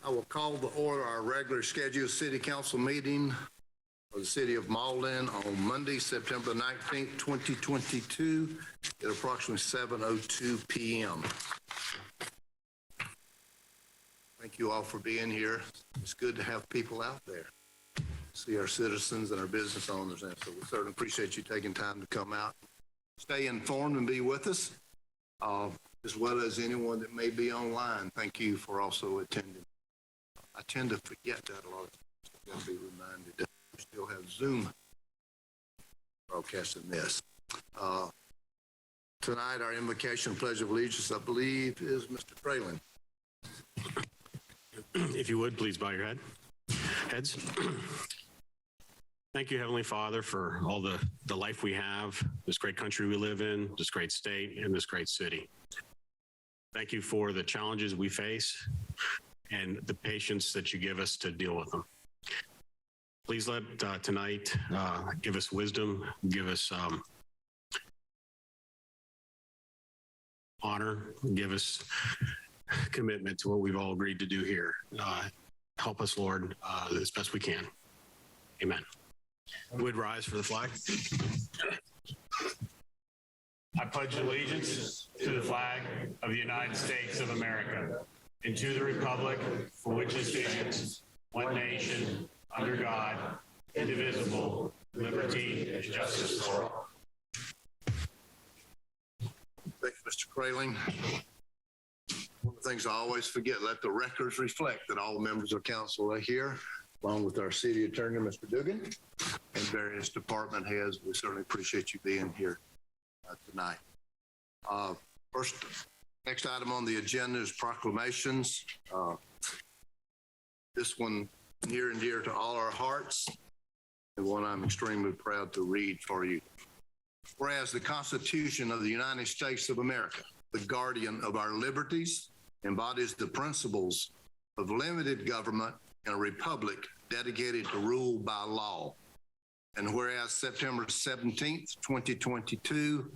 I will call to order our regular scheduled city council meeting of the city of Mauldin on Monday, September 19th, 2022 at approximately 7:02 p.m. Thank you all for being here. It's good to have people out there, see our citizens and our business owners, and so we certainly appreciate you taking time to come out, stay informed and be with us, as well as anyone that may be online. Thank you for also attending. I tend to forget that a lot of times. I'm going to be reminded that we still have Zoom broadcasting this. Tonight, our invocation and pledge of allegiance, I believe, is Mr. Fralin. If you would, please bow your heads. Thank you, Heavenly Father, for all the life we have, this great country we live in, this great state, and this great city. Thank you for the challenges we face and the patience that you give us to deal with them. Please let tonight give us wisdom, give us honor, give us commitment to what we've all agreed to do here. Help us, Lord, as best we can. Amen. Would rise for the flag. I pledge allegiance to the flag of the United States of America and to the republic for which it stands, one nation, under God, indivisible, liberty and justice for all. Thank you, Mr. Fralin. One of the things I always forget, let the records reflect that all members of council are here, along with our city attorney, Mr. Dugan, and various department heads. We certainly appreciate you being here tonight. Next item on the agenda is proclamations. This one near and dear to all our hearts, and one I'm extremely proud to read for you. Whereas the Constitution of the United States of America, the guardian of our liberties, embodies the principles of limited government in a republic dedicated to rule by law. And whereas September 17th, 2022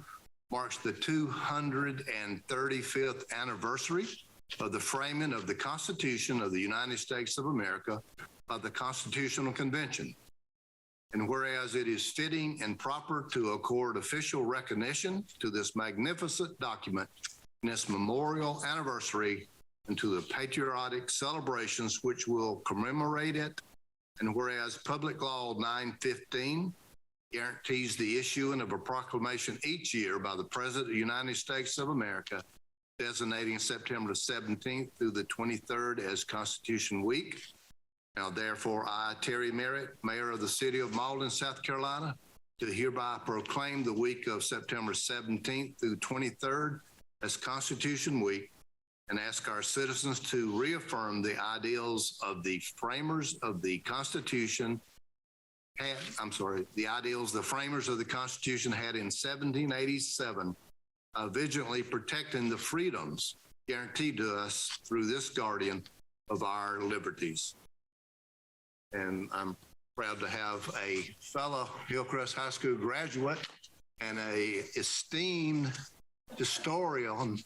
marks the 235th anniversary of the framing of the Constitution of the United States of America by the Constitutional Convention. And whereas it is fitting and proper to accord official recognition to this magnificent document in its memorial anniversary and to the patriotic celebrations which will commemorate it. And whereas Public Law 915 guarantees the issuing of a proclamation each year by the President of the United States of America, designating September 17th through the 23rd as Constitution Week. Now, therefore, I, Terry Merritt, Mayor of the City of Mauldin, South Carolina, do hereby proclaim the week of September 17th through 23rd as Constitution Week, and ask our citizens to reaffirm the ideals of the framers of the Constitution the ideals the framers of the Constitution had in 1787, vigilantly protecting the freedoms guaranteed to us through this guardian of our liberties. And I'm proud to have a fellow Hillcrest High School graduate and a esteemed historian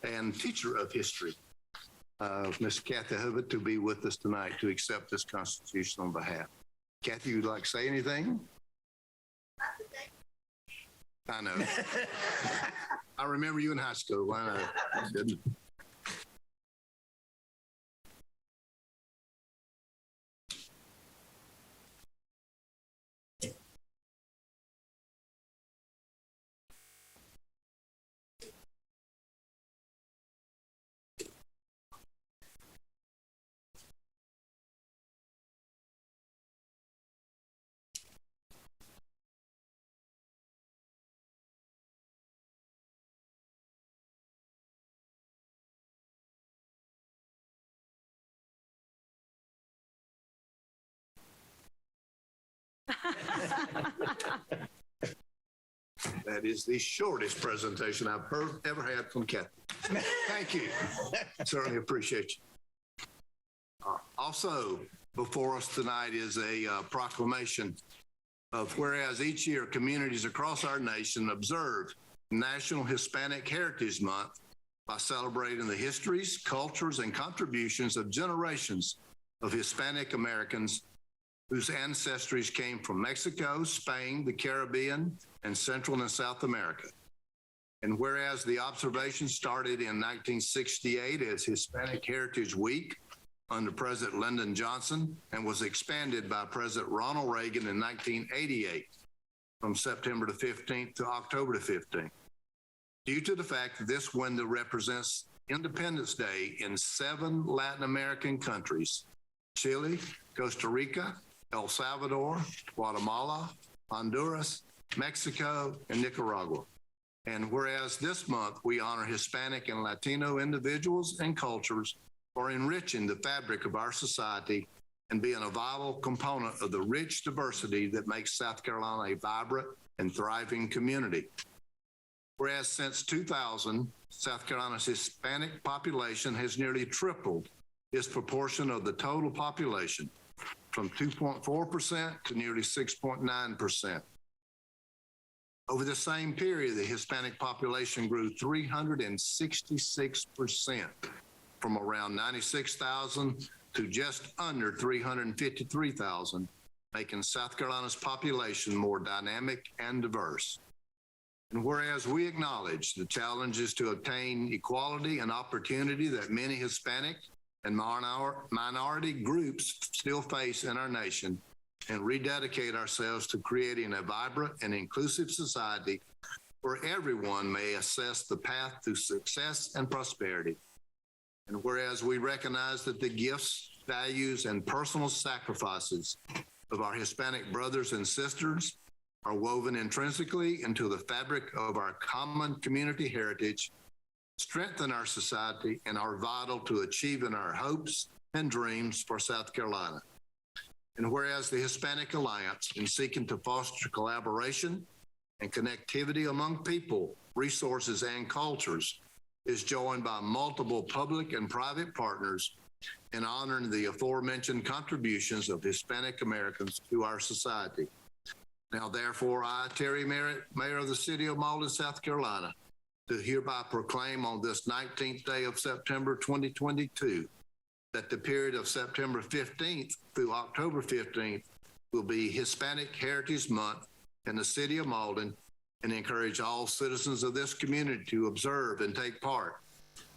and teacher of history, Ms. Kathy Hubbard, to be with us tonight to accept this Constitution on behalf. Kathy, would you like to say anything? I know. I remember you in high school. I know. Good. That is the shortest presentation I've ever had from Kathy. Thank you. Certainly appreciate you. Also, before us tonight is a proclamation of whereas each year communities across our nation observe National Hispanic Heritage Month by celebrating the histories, cultures, and contributions of generations of Hispanic Americans whose ancestries came from Mexico, Spain, the Caribbean, and Central and South America. And whereas the observation started in 1968 as Hispanic Heritage Week under President Lyndon Johnson and was expanded by President Ronald Reagan in 1988 from September the 15th to October the 15th. Due to the fact that this window represents Independence Day in 7 Latin American countries: Chile, Costa Rica, El Salvador, Guatemala, Honduras, Mexico, and Nicaragua. And whereas this month we honor Hispanic and Latino individuals and cultures for enriching the fabric of our society and being a vital component of the rich diversity that makes South Carolina a vibrant and thriving community. Whereas since 2000, South Carolina's Hispanic population has nearly tripled its proportion of the total population from 2.4% to nearly 6.9%. Over the same period, the Hispanic population grew 366%, from around 96,000 to just under 353,000, making South Carolina's population more dynamic and diverse. And whereas we acknowledge the challenges to obtain equality and opportunity that many Hispanic and minority groups still face in our nation, and rededicate ourselves to creating a vibrant and inclusive society where everyone may assess the path to success and prosperity. And whereas we recognize that the gifts, values, and personal sacrifices of our Hispanic brothers and sisters are woven intrinsically into the fabric of our common community heritage, strengthen our society, and are vital to achieving our hopes and dreams for South Carolina. And whereas the Hispanic Alliance, in seeking to foster collaboration and connectivity among people, resources, and cultures, is joined by multiple public and private partners in honoring the aforementioned contributions of Hispanic Americans to our society. Now, therefore, I, Terry Merritt, Mayor of the City of Mauldin, South Carolina, do hereby proclaim on this 19th day of September 2022 that the period of September 15th through October 15th will be Hispanic Heritage Month in the City of Mauldin, and encourage all citizens of this community to observe and take part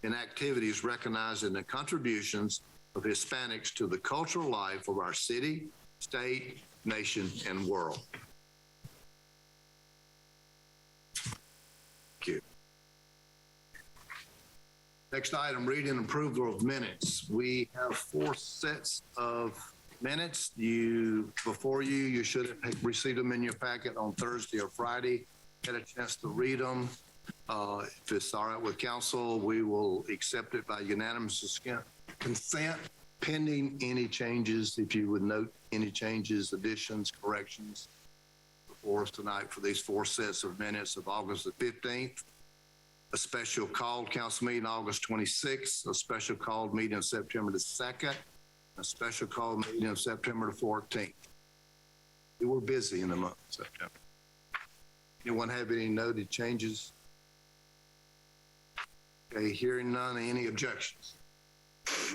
in activities recognizing the contributions of Hispanics to the cultural life of our city, state, nation, and world. Thank you. Next item, reading and approval of minutes. We have 4 sets of minutes. Before you should have received them in your packet on Thursday or Friday. Had a chance to read them. If it's all right with council, we will accept it by unanimous consent, pending any changes. If you would note any changes, additions, corrections before us tonight for these 4 sets of minutes of August the 15th. A special called council meeting August 26th, a special called meeting of September the 2nd, a special called meeting of September the 14th. We were busy in the month of September. Anyone have any noted changes? Okay, hearing none, any objections?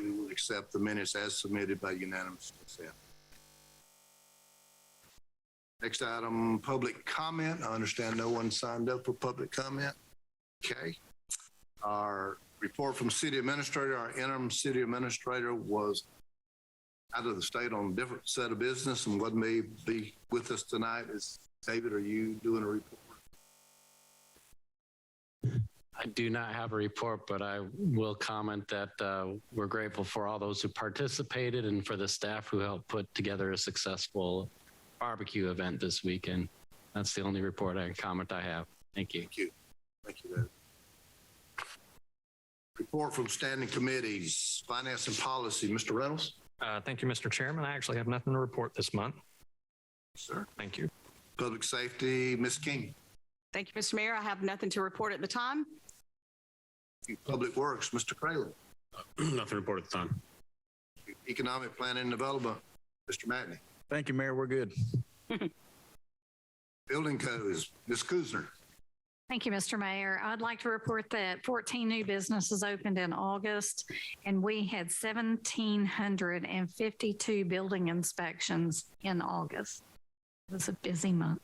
We will accept the minutes as submitted by unanimous consent. Next item, public comment. I understand no one signed up for public comment. Okay. Our report from city administrator, our interim city administrator was out of the state on a different set of business and what may be with us tonight. Is David, are you doing a report? I do not have a report, but I will comment that we're grateful for all those who participated and for the staff who helped put together a successful barbecue event this weekend. That's the only report and comment I have. Thank you. Thank you. Thank you, David. Report from standing committees, finance and policy. Mr. Reynolds. Thank you, Mr. Chairman. I actually have nothing to report this month. Sir. Thank you. Public safety, Ms. King. Thank you, Mr. Mayor. I have nothing to report at the time. Public works, Mr. Craylon. Nothing to report at the time. Economic planning and development, Mr. Matney. Thank you, Mayor. We're good. Building codes, Ms. Kuzner. Thank you, Mr. Mayor. I'd like to report that 14 new businesses opened in August, and we had 1,752 building inspections in August. It was a busy month.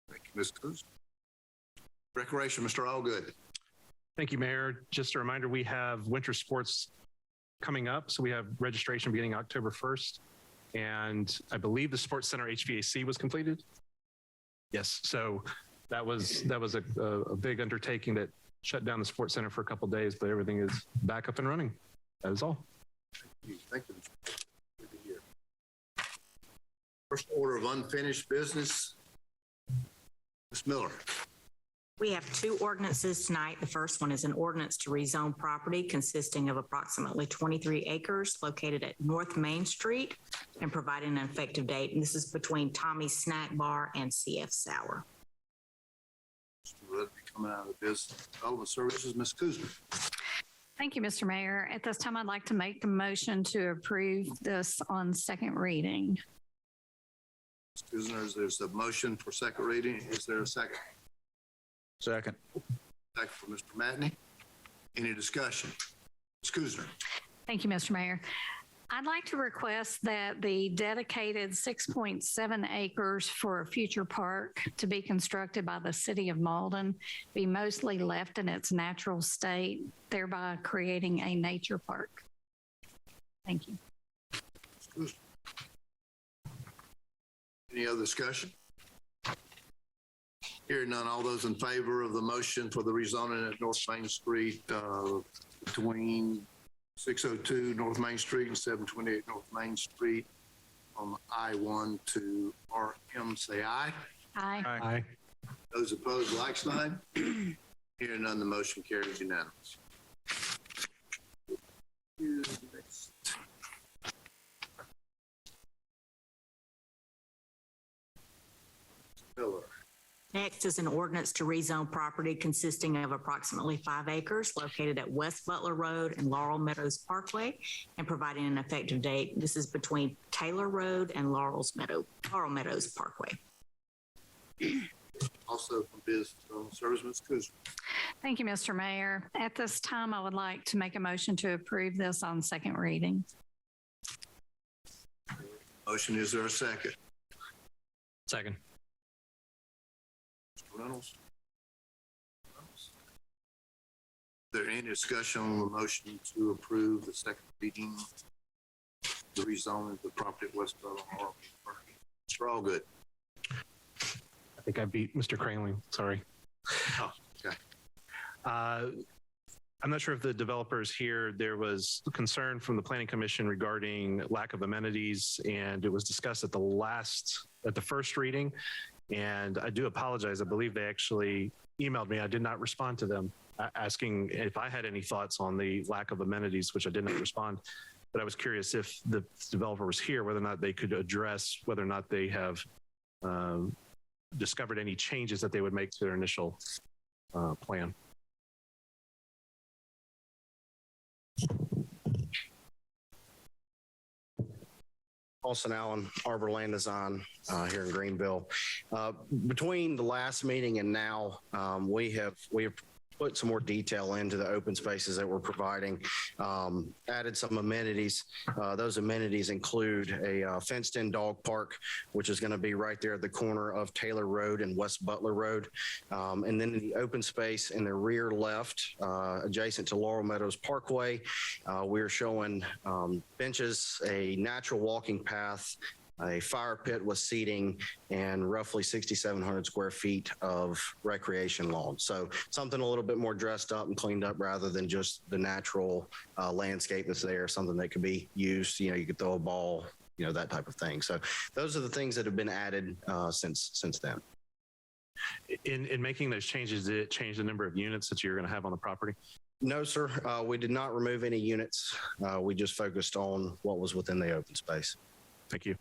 Thank you, Ms. Cruz. Recreation, Mr. Allgood. Thank you, Mayor. Just a reminder, we have winter sports coming up. So we have registration beginning October 1st. And I believe the Sports Center HVAC was completed. Yes. So that was a big undertaking that shut down the Sports Center for a couple of days, but everything is back up and running. That is all. Thank you. Good to hear. First order of unfinished business. Ms. Miller. We have two ordinances tonight. The first one is an ordinance to rezone property consisting of approximately 23 acres located at North Main Street and providing an effective date. And this is between Tommy's Snack Bar and CF Sour. Ready to be coming out of the Business Development Services, Ms. Kuzma. Thank you, Mr. Mayor. At this time, I'd like to make a motion to approve this on second reading. Ms. Kuzma, there's a motion for second reading. Is there a second? Second. Second for Mr. Matney. Any discussion? Ms. Kuzma. Thank you, Mr. Mayor. I'd like to request that the dedicated 6.7 acres for a future park to be constructed by the city of Mauldin be mostly left in its natural state, thereby creating a nature park. Thank you. Ms. Kuzma. Any other discussion? Hearing none, all those in favor of the motion for the rezoning at North Main Street between 602 North Main Street and 728 North Main Street on I-1 to RM, say aye. Aye. Aye. Those opposed, like sign. Hearing none, the motion carries unanimous. Next. Miller. Next is an ordinance to rezone property consisting of approximately 5 acres located at West Butler Road and Laurel Meadows Parkway and providing an effective date. This is between Taylor Road and Laurel Meadows Parkway. Also from Business Development Services, Ms. Kuzma. Thank you, Mr. Mayor. At this time, I would like to make a motion to approve this on second reading. Motion, is there a second? Second. Mr. Reynolds? Is there any discussion on the motion to approve the second reading, the rezoning of the property at West Butler? Mr. Allgood. I think I beat Mr. Cranley. Sorry. Oh, okay. I'm not sure if the developer is here. There was concern from the Planning Commission regarding lack of amenities, and it was discussed at the first reading. And I do apologize. I believe they actually emailed me. I did not respond to them asking if I had any thoughts on the lack of amenities, which I did not respond. But I was curious if the developer was here, whether or not they could address whether or not they have discovered any changes that they would make to their initial plan. Austin Allen, Arbor Land Design here in Greenville. Between the last meeting and now, we have put some more detail into the open spaces that we're providing, added some amenities. Those amenities include a fenced-in dog park, which is going to be right there at the corner of Taylor Road and West Butler Road. And then in the open space in the rear left, adjacent to Laurel Meadows Parkway, we're showing benches, a natural walking path, a fire pit with seating, and roughly 6,700 square feet of recreation lawn. So something a little bit more dressed up and cleaned up rather than just the natural landscape that's there, something that could be used, you could throw a ball, that type of thing. So those are the things that have been added since then. In making those changes, did it change the number of units that you're going to have on the property? No, sir. We did not remove any units. We just focused on what was within the open space. Thank you.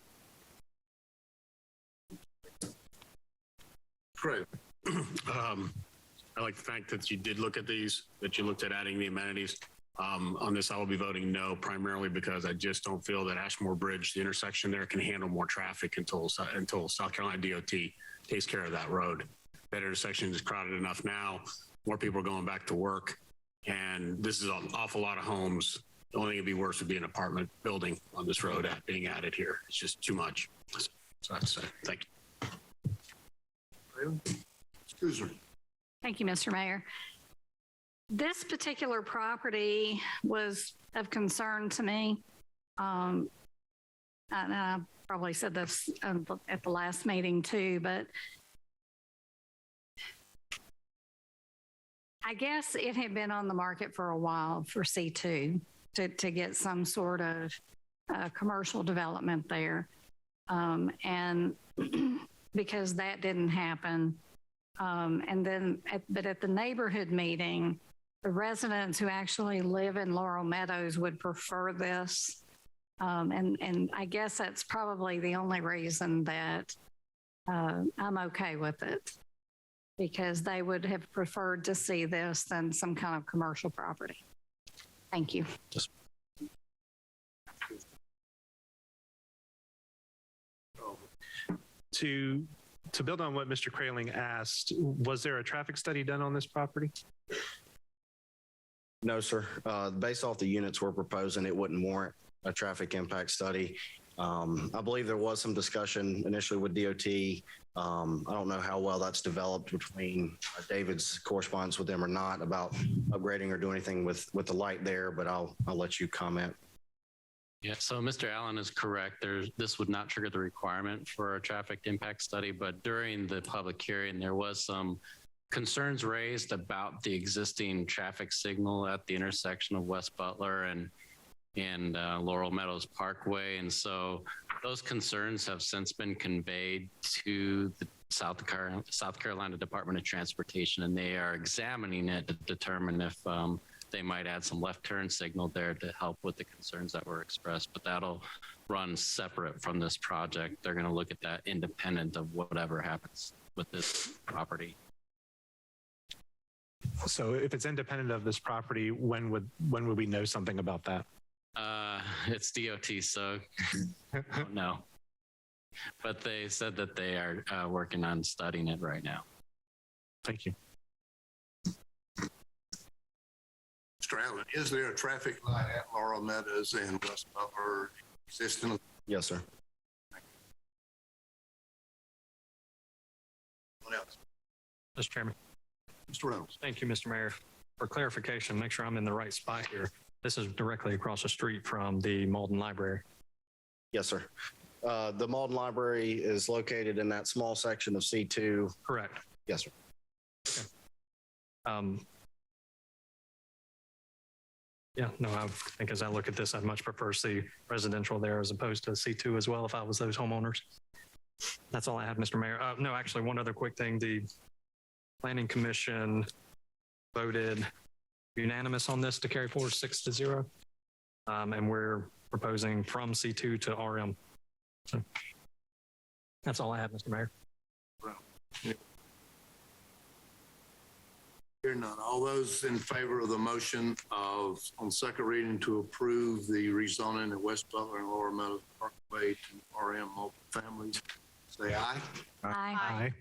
Great. I like the fact that you did look at these, that you looked at adding the amenities. On this, I will be voting no, primarily because I just don't feel that Ashmore Bridge, the intersection there, can handle more traffic until South Carolina DOT takes care of that road. That intersection is crowded enough now. More people are going back to work, and this is an awful lot of homes. The only thing that'd be worse would be an apartment building on this road being added here. It's just too much. So I have to say, thank you. Schuster. Thank you, Mr. Mayor. This particular property was of concern to me. And I probably said this at the last meeting too, but I guess it had been on the market for a while for C2 to get some sort of commercial development there. And because that didn't happen. And then, but at the neighborhood meeting, the residents who actually live in Laurel Meadows would prefer this. And I guess that's probably the only reason that I'm okay with it, because they would have preferred to see this than some kind of commercial property. Thank you. To build on what Mr. Kraling asked, was there a traffic study done on this property? No, sir. Based off the units we're proposing, it wouldn't warrant a traffic impact study. I believe there was some discussion initially with DOT. I don't know how well that's developed between David's correspondence with them or not about upgrading or doing anything with the light there, but I'll let you comment. Yeah, so Mr. Allen is correct. This would not trigger the requirement for a traffic impact study, but during the public hearing, there was some concerns raised about the existing traffic signal at the intersection of West Butler and Laurel Meadows Parkway. And so those concerns have since been conveyed to the South Carolina Department of Transportation, and they are examining it to determine if they might add some left turn signal there to help with the concerns that were expressed, but that'll run separate from this project. They're going to look at that independent of whatever happens with this property. So if it's independent of this property, when would we know something about that? It's DOT, so I don't know. But they said that they are working on studying it right now. Thank you. Mr. Allen, is there a traffic light at Laurel Meadows and West Butler existing? Yes, sir. What else? Mr. Chairman. Mr. Reynolds. Thank you, Mr. Mayor. For clarification, make sure I'm in the right spot here. This is directly across the street from the Mauldin Library. Yes, sir. The Mauldin Library is located in that small section of C2. Correct. Yes, sir. Okay. Yeah, no, I think as I look at this, I'd much prefer see residential there as opposed to C2 as well if I was those homeowners. That's all I had, Mr. Mayor. No, actually, one other quick thing. The Planning Commission voted unanimous on this to carry forward 6-0. And we're proposing from C2 to RM. So that's all I have, Mr. Mayor. Hearing none. All those in favor of the motion on second reading to approve the rezoning at West Butler and Laurel Meadows Parkway to RM multifamily, say aye. Aye.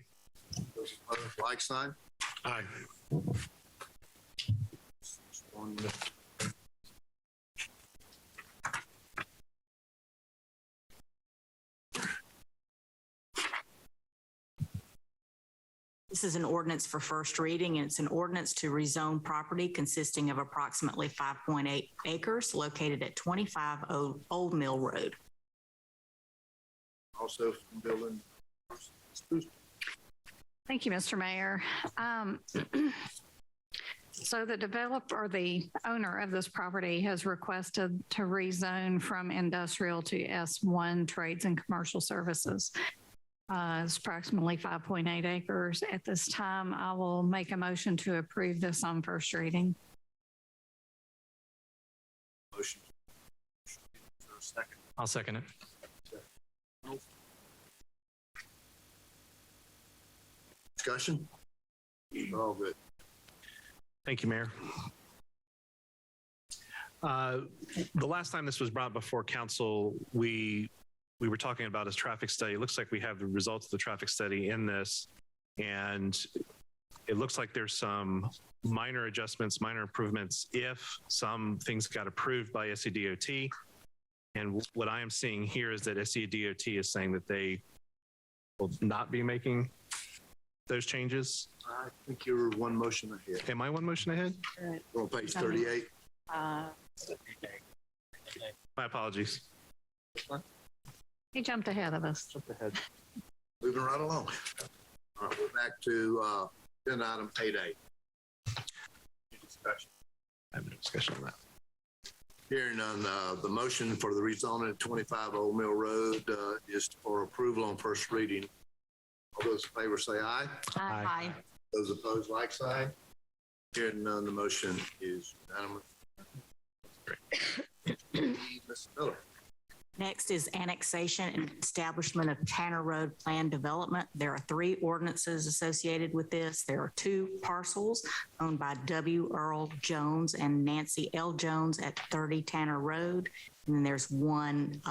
Those opposed, like sign. Aye. This is an ordinance for first reading, and it's an ordinance to rezone property consisting of approximately 5.8 acres located at 25 Old Mill Road. Also from building. Thank you, Mr. Mayor. So the developer or the owner of this property has requested to rezone from industrial to S1 trades and commercial services. It's approximately 5.8 acres. At this time, I will make a motion to approve this on first reading. Motion. Second. I'll second it. Discussion? All good. Thank you, Mayor. The last time this was brought before council, we were talking about a traffic study. It looks like we have the results of the traffic study in this, and it looks like there's some minor adjustments, minor improvements if some things got approved by SCDOT. And what I am seeing here is that SCDOT is saying that they will not be making those changes. I think you're one motion ahead. Am I one motion ahead? We're on page 38. My apologies. He jumped ahead of us. Moving right along. All right, we're back to agenda item 8A. Any discussion? I have no discussion on that. Hearing none, the motion for the rezoning of 25 Old Mill Road is for approval on first reading. All those in favor say aye. Aye. Those opposed, like sign. Hearing none, the motion is unanimous. Ms. Miller. Next is annexation and establishment of Tanner Road Plan Development. There are 3 ordinances associated with this. There are 2 parcels owned by W. Earl Jones and Nancy L. Jones at 30 Tanner Road. And then there's one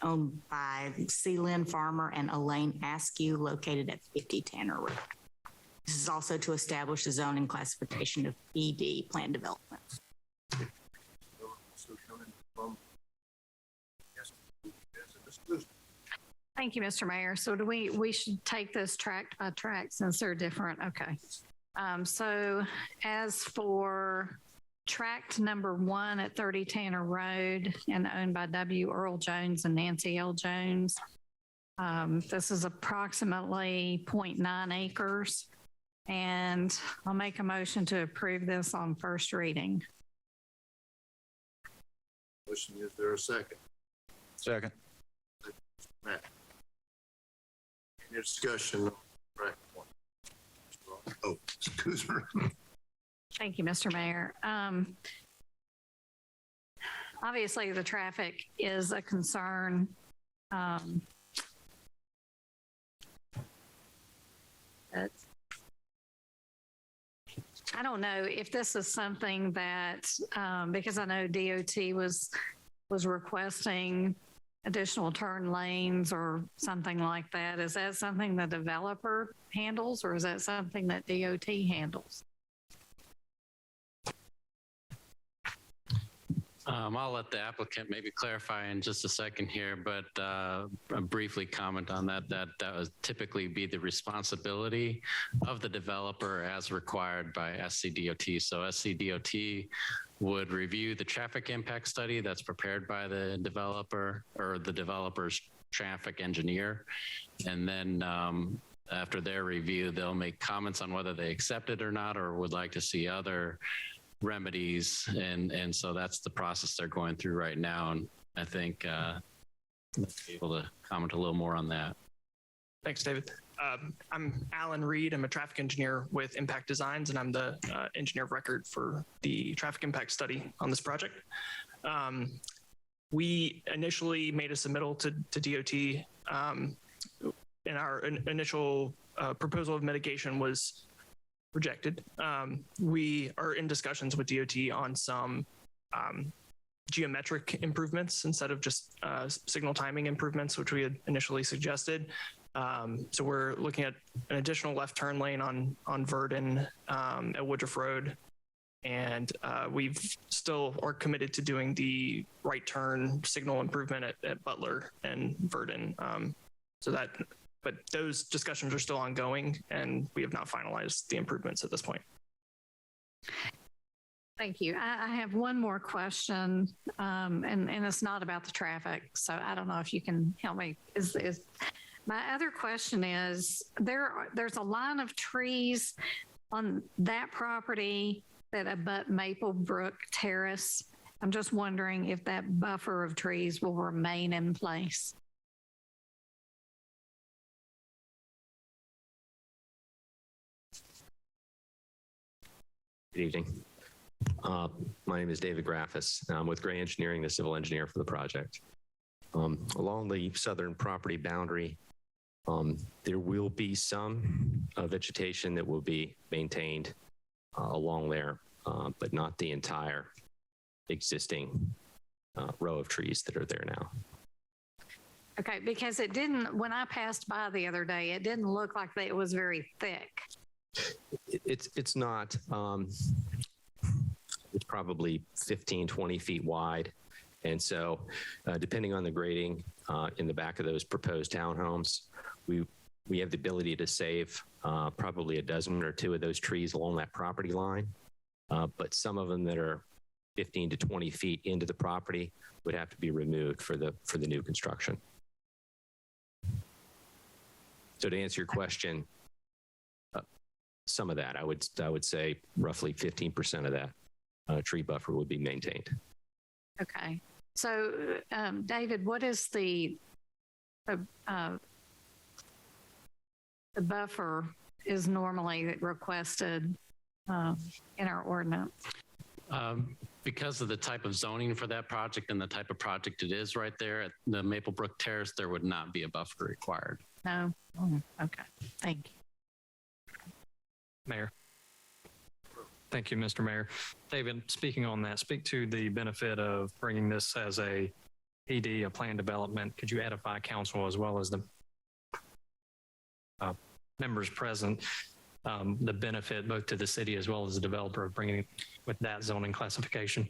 owned by C. Lynn Farmer and Elaine Askew located at 50 Tanner Road. This is also to establish the zoning classification of ED Plan Development. Thank you, Mr. Mayor. So do we should take this tract by tract since they're different? Okay. So as for tract number 1 at 30 Tanner Road and owned by W. Earl Jones and Nancy L. Jones, this is approximately 0.9 acres. And I'll make a motion to approve this on first reading. Motion, is there a second? Second. Matt. Any discussion? Right. Oh, excuse me. Thank you, Mr. Mayor. Obviously, the traffic is a concern. I don't know if this is something that, because I know DOT was requesting additional turn lanes or something like that. Is that something the developer handles, or is that something that DOT handles? I'll let the applicant maybe clarify in just a second here, but briefly comment on that. That would typically be the responsibility of the developer as required by SCDOT. So SCDOT would review the traffic impact study that's prepared by the developer or the developer's traffic engineer. And then after their review, they'll make comments on whether they accept it or not, or would like to see other remedies. And so that's the process they're going through right now. And I think I'll be able to comment a little more on that. Thanks, David. I'm Alan Reed. I'm a traffic engineer with Impact Designs, and I'm the engineer of record for the traffic impact study on this project. We initially made a submittal to DOT, and our initial proposal of mitigation was rejected. We are in discussions with DOT on some geometric improvements instead of just signal timing improvements, which we had initially suggested. So we're looking at an additional left turn lane on Verdon at Woodruff Road. And we've still are committed to doing the right turn signal improvement at Butler and Verdon. But those discussions are still ongoing, and we have not finalized the improvements at this point. Thank you. I have one more question, and it's not about the traffic, so I don't know if you can help me. My other question is, there's a line of trees on that property that abut Maple Brook Terrace. I'm just wondering if that buffer of trees will remain in place. Good evening. My name is David Graffis. I'm with Gray Engineering, the civil engineer for the project. Along the southern property boundary, there will be some vegetation that will be maintained along there, but not the entire existing row of trees that are there now. Okay, because it didn't, when I passed by the other day, it didn't look like that it was very thick. It's not, it's probably 15, 20 feet wide. And so depending on the grading in the back of those proposed townhomes, we have the ability to save probably a dozen or two of those trees along that property line. But some of them that are 15 to 20 feet into the property would have to be removed for the new construction. So to answer your question, some of that, I would say roughly 15% of that tree buffer would be maintained. Okay. So, David, what is the buffer is normally requested in our ordinance? Because of the type of zoning for that project and the type of project it is right there at the Maplebrook Terrace, there would not be a buffer required. No? Oh, okay. Thank you. Mayor. Thank you, Mr. Mayor. David, speaking on that, speak to the benefit of bringing this as a PD, a plan development. Could you edify council as well as the members present, the benefit both to the city as well as the developer of bringing it with that zoning classification?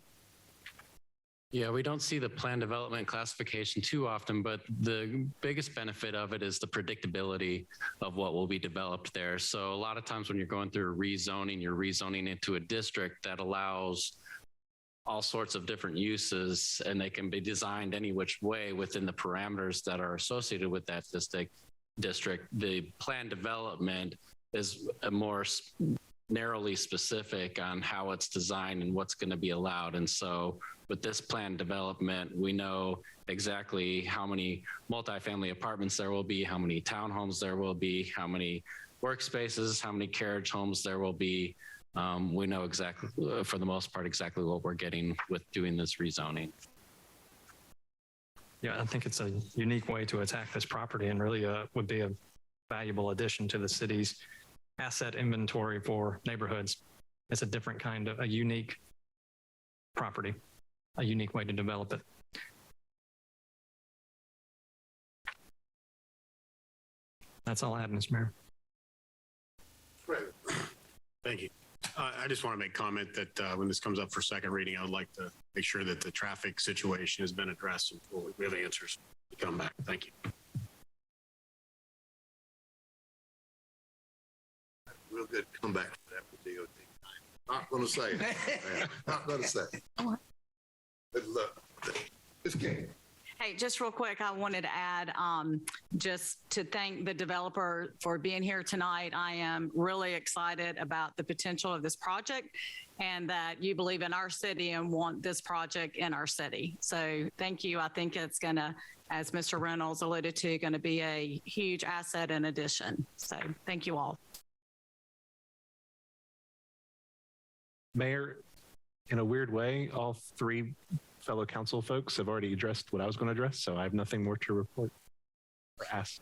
Yeah, we don't see the plan development classification too often, but the biggest benefit of it is the predictability of what will be developed there. So a lot of times when you're going through rezoning, you're rezoning into a district that allows all sorts of different uses, and they can be designed any which way within the parameters that are associated with that district. The plan development is a more narrowly specific on how it's designed and what's going to be allowed. And so with this plan development, we know exactly how many multifamily apartments there will be, how many townhomes there will be, how many workspaces, how many carriage homes there will be. We know exactly, for the most part, exactly what we're getting with doing this rezoning. Yeah, I think it's a unique way to attack this property and really would be a valuable addition to the city's asset inventory for neighborhoods. It's a different kind of a unique property, a unique way to develop it. That's all I have, Mr. Mayor. Great. Thank you. I just want to make comment that when this comes up for second reading, I would like to make sure that the traffic situation has been addressed and we have answers to come back. Thank you. Real good comeback for that with DOT. Not going to say it. Not going to say it. Good luck. Ms. King. Hey, just real quick, I wanted to add, just to thank the developer for being here tonight. I am really excited about the potential of this project and that you believe in our city and want this project in our city. So thank you. I think it's going to, as Mr. Reynolds alluded to, going to be a huge asset and addition. So thank you all. Mayor, in a weird way, all three fellow council folks have already addressed what I was going to address, so I have nothing more to report or ask.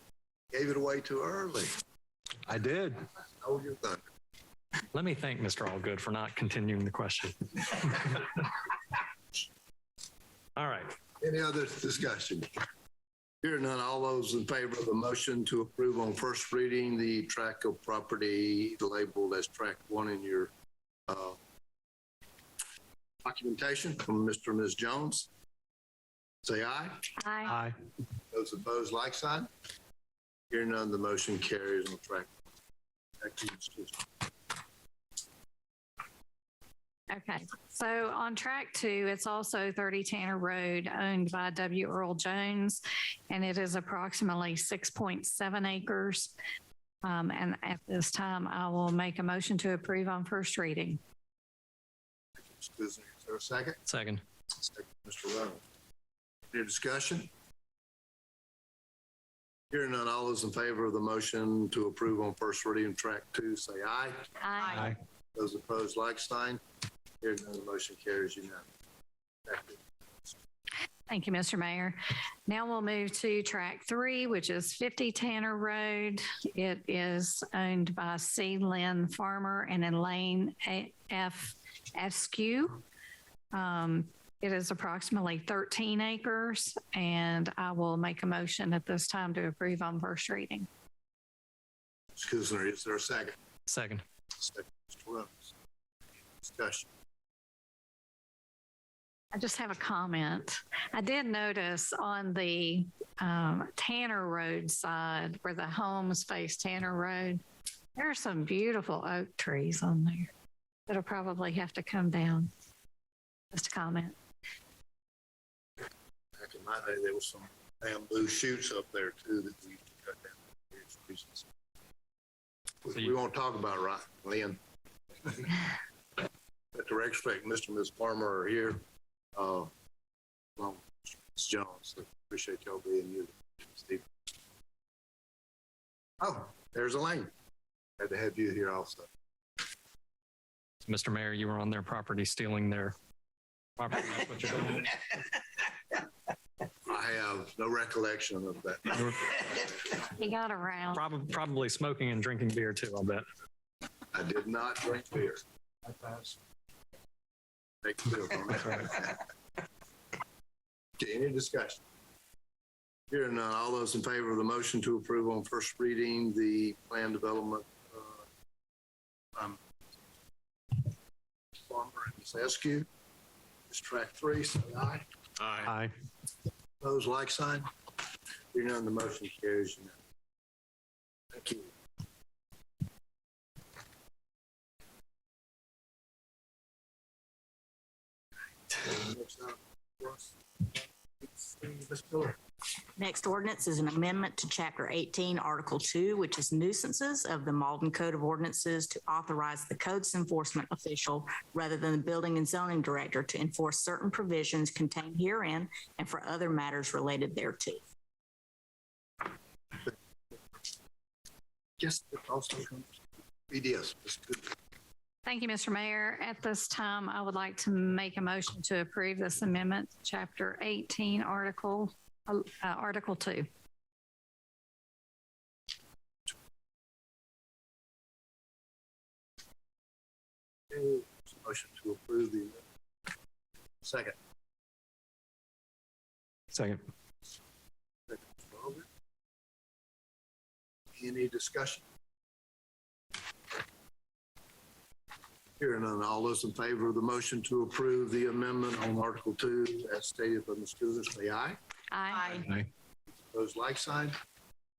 Gave it away too early. I did. Hold your thunder. Let me thank Mr. Allgood for not continuing the question. All right. Any other discussion? Hearing none, all those in favor of the motion to approve on first reading the tract of property labeled as tract 1 in your documentation from Mr. and Ms. Jones, say aye. Aye. Aye. Those opposed, like sign. Hearing none, the motion carries on tract. Okay, so on track 2, it's also 30 Tanner Road, owned by W. Earl Jones, and it is approximately 6.7 acres. And at this time, I will make a motion to approve on first reading. Is there a second? Second. Second, Mr. Reynolds. Any discussion? Hearing none, all those in favor of the motion to approve on first reading tract 2, say aye. Aye. Those opposed, like sign. Hearing none, the motion carries unanimously. Thank you, Mr. Mayor. Now we'll move to track 3, which is 50 Tanner Road. It is owned by C. Lynn Farmer and Elaine F. Askew. It is approximately 13 acres, and I will make a motion at this time to approve on first reading. Ms. Kuzner, is there a second? Second. Second, Mr. Rhodes. Discussion. I just have a comment. I did notice on the Tanner Road side where the homes face Tanner Road, there are some beautiful oak trees on there that'll probably have to come down. Just a comment. Back in my day, there was some bamboo shoots up there too that we cut down for various reasons. We won't talk about it, right, Lynn? At the respect, Mr. and Ms. Farmer are here. Well, Ms. Jones, so appreciate y'all being here. Steve. Oh, there's Elaine. Glad to have you here also. Mr. Mayor, you were on their property stealing their property. That's what you're doing. I have no recollection of that. He got around. Probably smoking and drinking beer too, I'll bet. I did not drink beer. I passed. Make a deal on that. Okay, any discussion? Hearing none, all those in favor of the motion to approve on first reading the plan development, Farmer and Ms. Eskew, this track 3, say aye. Aye. Opposed, like sign. Hearing none, the motion carries unanimously. Thank you. Next up for us, Ms. Miller. Next ordinance is an amendment to Chapter 18, Article 2, which is nuisances of the Mauldin Code of Ordinances to authorize the codes enforcement official rather than the building and zoning director to enforce certain provisions contained herein and for other matters related thereto. Yes, it also comes BDS. Thank you, Mr. Mayor. At this time, I would like to make a motion to approve this amendment, to Chapter 18, Article 2. Okay, motion to approve the second. Second. Any discussion? Hearing none, all those in favor of the motion to approve the amendment on Article 2 as stated by Ms. Kuzner, say aye. Aye. Aye. Opposed, like sign.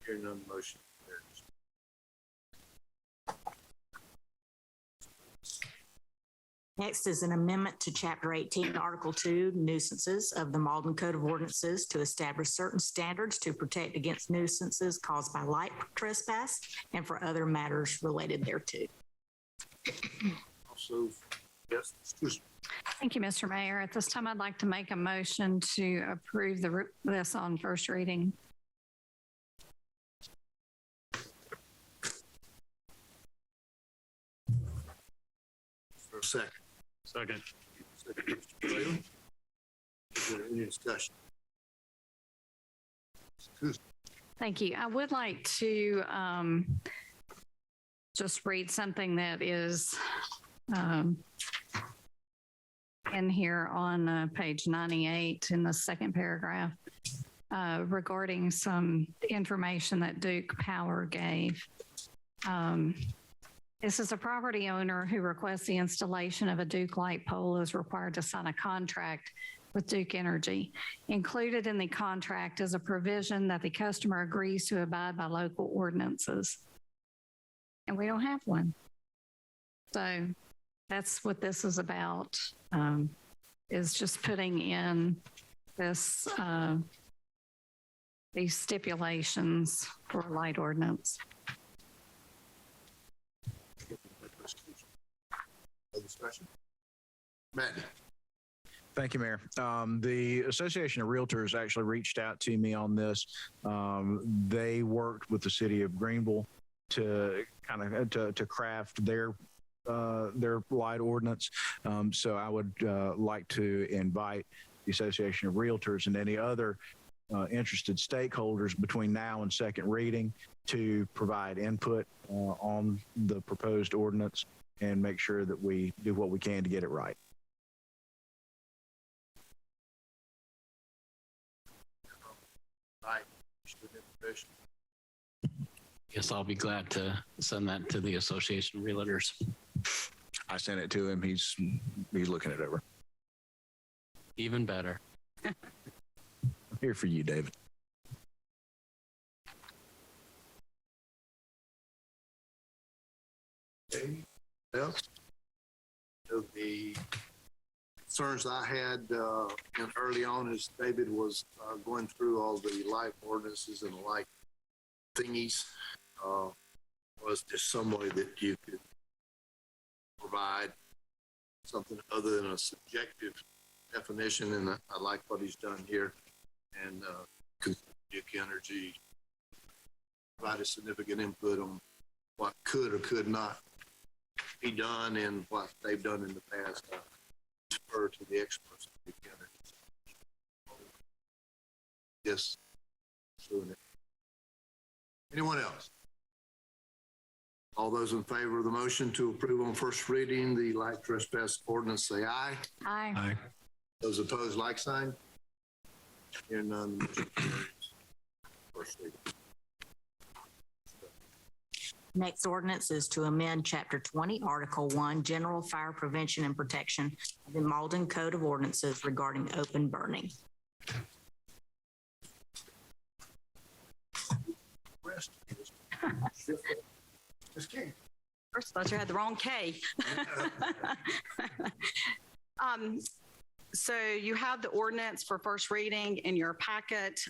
Hearing none, the motion carries. Next is an amendment to Chapter 18, Article 2, nuisances of the Mauldin Code of Ordinances to establish certain standards to protect against nuisances caused by light trespass and for other matters related thereto. Also, yes, excuse me. Thank you, Mr. Mayor. At this time, I'd like to make a motion to approve this on first reading. For a second. Second. Second, Mr. Taylor. Is there any discussion? Thank you. I would like to just read something that is in here on page 98 in the second paragraph regarding some information that Duke Power gave. This is a property owner who requests the installation of a Duke light pole is required to sign a contract with Duke Energy. Included in the contract is a provision that the customer agrees to abide by local ordinances. And we don't have one. So that's what this is about, is just putting in this, these stipulations for a light ordinance. No discussion? Matt. Thank you, Mayor. The Association of Realtors actually reached out to me on this. They worked with the city of Greenville to kind of to craft their light ordinance. So I would like to invite the Association of Realtors and any other interested stakeholders between now and second reading to provide input on the proposed ordinance and make sure that we do what we can to get it right. Right. Guess I'll be glad to send that to the Association of Realtors. I sent it to him. He's looking it over. Even better. I'm here for you, David. Okay. Well, the concerns I had early on as David was going through all the life ordinances and the like thingies was just some way that you could provide something other than a subjective definition, and I like what he's done here. And Duke Energy provided significant input on what could or could not be done and what they've done in the past. Defer to the experts of Duke Energy. Yes, doing it. Anyone else? All those in favor of the motion to approve on first reading the light trespass ordinance, say aye. Aye. Aye. Those opposed, like sign. Hearing none, the motion carries. First reading. Next ordinance is to amend Chapter 20, Article 1, General Fire Prevention and Protection of the Mauldin Code of Ordinances regarding open burning. Rest is just kidding. First, I thought you had the wrong K. So you have the ordinance for first reading in your packet.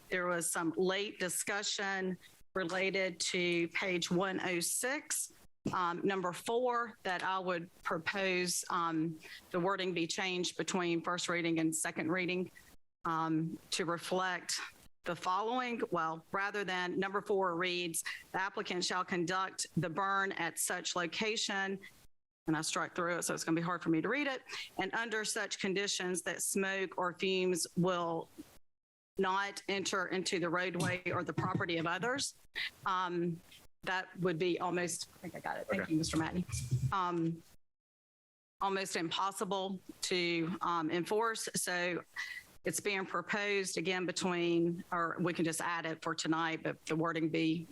There was some late discussion related to page 106. Number 4, that I would propose the wording be changed between first reading and second reading to reflect the following. Well, rather than number 4 reads, the applicant shall conduct the burn at such location, and I struck through it, so it's going to be hard for me to read it, and under such conditions that smoke or fumes will not enter into the roadway or the property of others. That would be almost, I think I got it. Thank you, Mr. Matney. Almost impossible to enforce. So it's being proposed again between, or we can just add it for tonight, but the wording be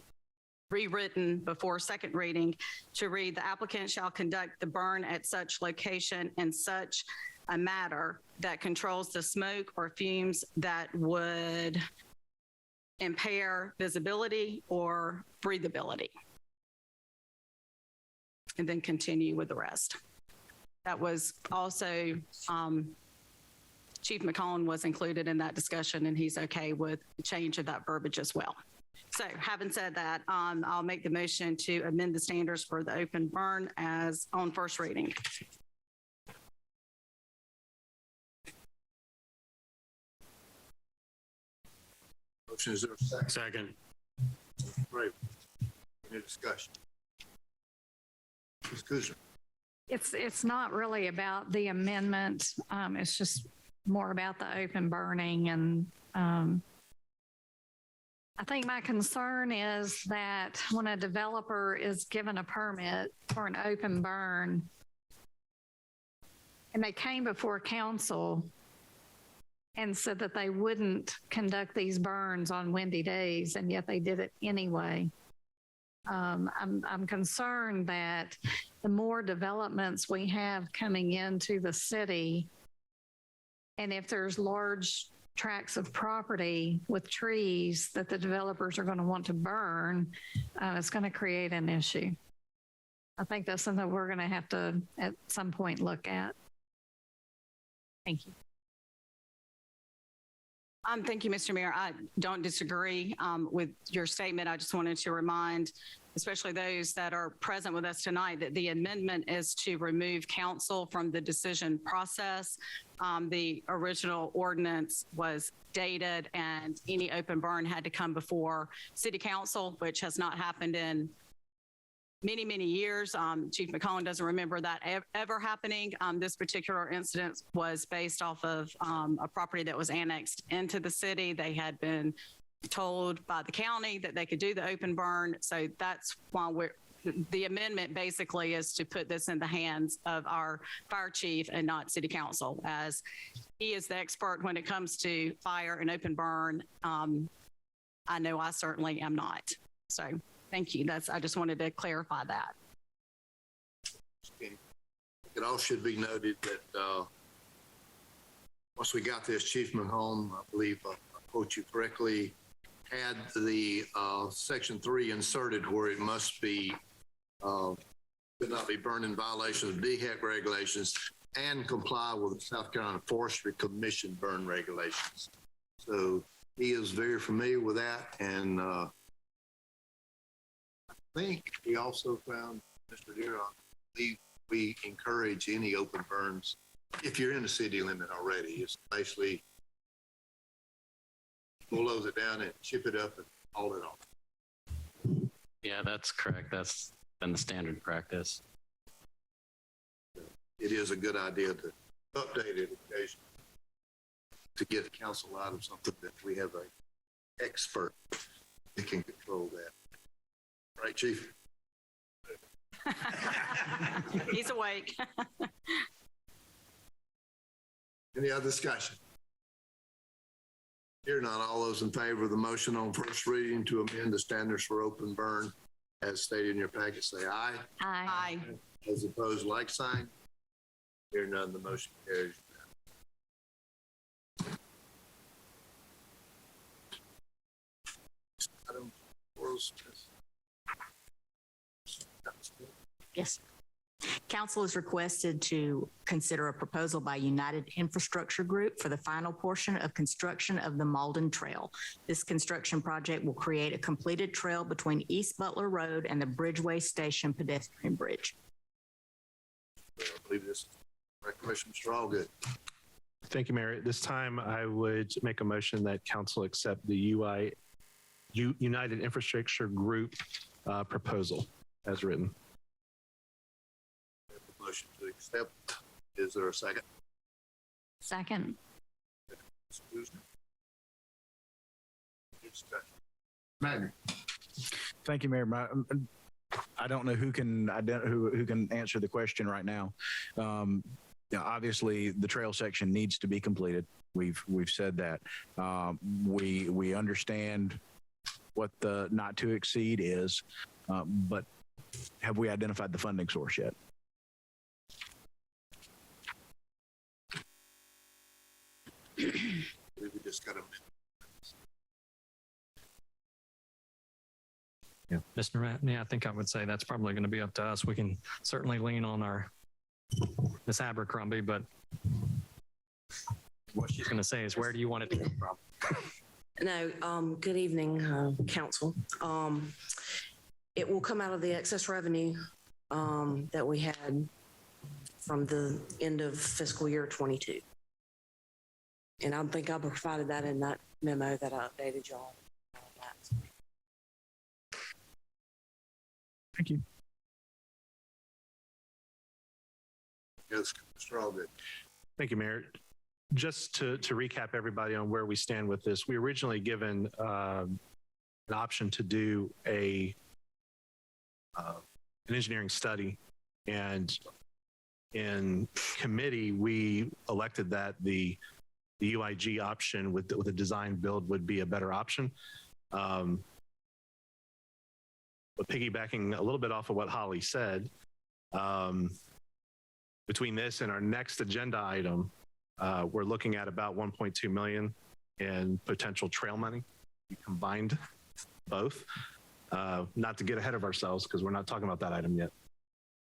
rewritten before second reading to read, the applicant shall conduct the burn at such location in such a matter that controls the smoke or fumes that would impair visibility or breathability. And then continue with the rest. That was also, Chief McCollum was included in that discussion, and he's okay with the change of that verbiage as well. So having said that, I'll make the motion to amend the standards for the open burn as on first reading. Motion is there a second? Second. Great. Any discussion? Ms. Kuzner. It's not really about the amendment. It's just more about the open burning. And I think my concern is that when a developer is given a permit for an open burn and they came before council and said that they wouldn't conduct these burns on windy days, and yet they did it anyway. I'm concerned that the more developments we have coming into the city, and if there's large tracts of property with trees that the developers are going to want to burn, it's going to create an issue. I think that's something that we're going to have to at some point look at. Thank you. Thank you, Mr. Mayor. I don't disagree with your statement. I just wanted to remind, especially those that are present with us tonight, that the amendment is to remove council from the decision process. The original ordinance was dated, and any open burn had to come before city council, which has not happened in many, many years. Chief McCollum doesn't remember that ever happening. This particular incident was based off of a property that was annexed into the city. They had been told by the county that they could do the open burn. So that's why the amendment basically is to put this in the hands of our fire chief and not city council, as he is the expert when it comes to fire and open burn. I know I certainly am not. So thank you. I just wanted to clarify that. It all should be noted that once we got this, Chief Mahone, I believe, I quote you correctly, had the Section 3 inserted where it must be, could not be burned in violation of DHEC regulations and comply with the South Carolina Forestry Commission burn regulations. So he is very familiar with that. And I think he also found, Mr. Deere, we encourage any open burns. If you're in the city limit already, it's basically bulldoze it down and chip it up and haul it off. Yeah, that's correct. That's been the standard practice. It is a good idea to update it occasionally to get council out of something that we have an expert that can control that. Right, Chief? He's awake. Any other discussion? Here none, all those in favor of the motion on first reading to amend the standards for open burn as stated in your packet, say aye. Aye. As opposed, like sign. Here none, the motion carries. Item 4. Yes. Council is requested to consider a proposal by United Infrastructure Group for the final portion of construction of the Mauldin Trail. This construction project will create a completed trail between East Butler Road and the Bridgeway Station pedestrian bridge. I believe this is correct, Commissioner Strawgood. Thank you, Mayor. At this time, I would make a motion that council accept the United Infrastructure Group proposal as written. Motion to accept. Is there a second? Second. Maggie. Thank you, Mayor. I don't know who can answer the question right now. Obviously, the trail section needs to be completed. We've said that. We understand what the not to exceed is, but have we identified the funding source yet? We just got to. Yeah, Mr. Matney, I think I would say that's probably going to be up to us. We can certainly lean on our Miss Abercrombie, but what she's going to say is, where do you want it to come from? No, good evening, council. It will come out of the excess revenue that we had from the end of fiscal year 22. And I think I provided that in that memo that I updated y'all. Thank you. Yes, Mr. Allgood. Thank you, Mayor. Just to recap everybody on where we stand with this, we originally given an option to do an engineering study, and in committee we elected that the UIG option with the design build would be a better option. But piggybacking a little bit off of what Holly said, between this and our next agenda item, we're looking at about 1.2 million in potential trail money. We combined both, not to get ahead of ourselves because we're not talking about that item yet.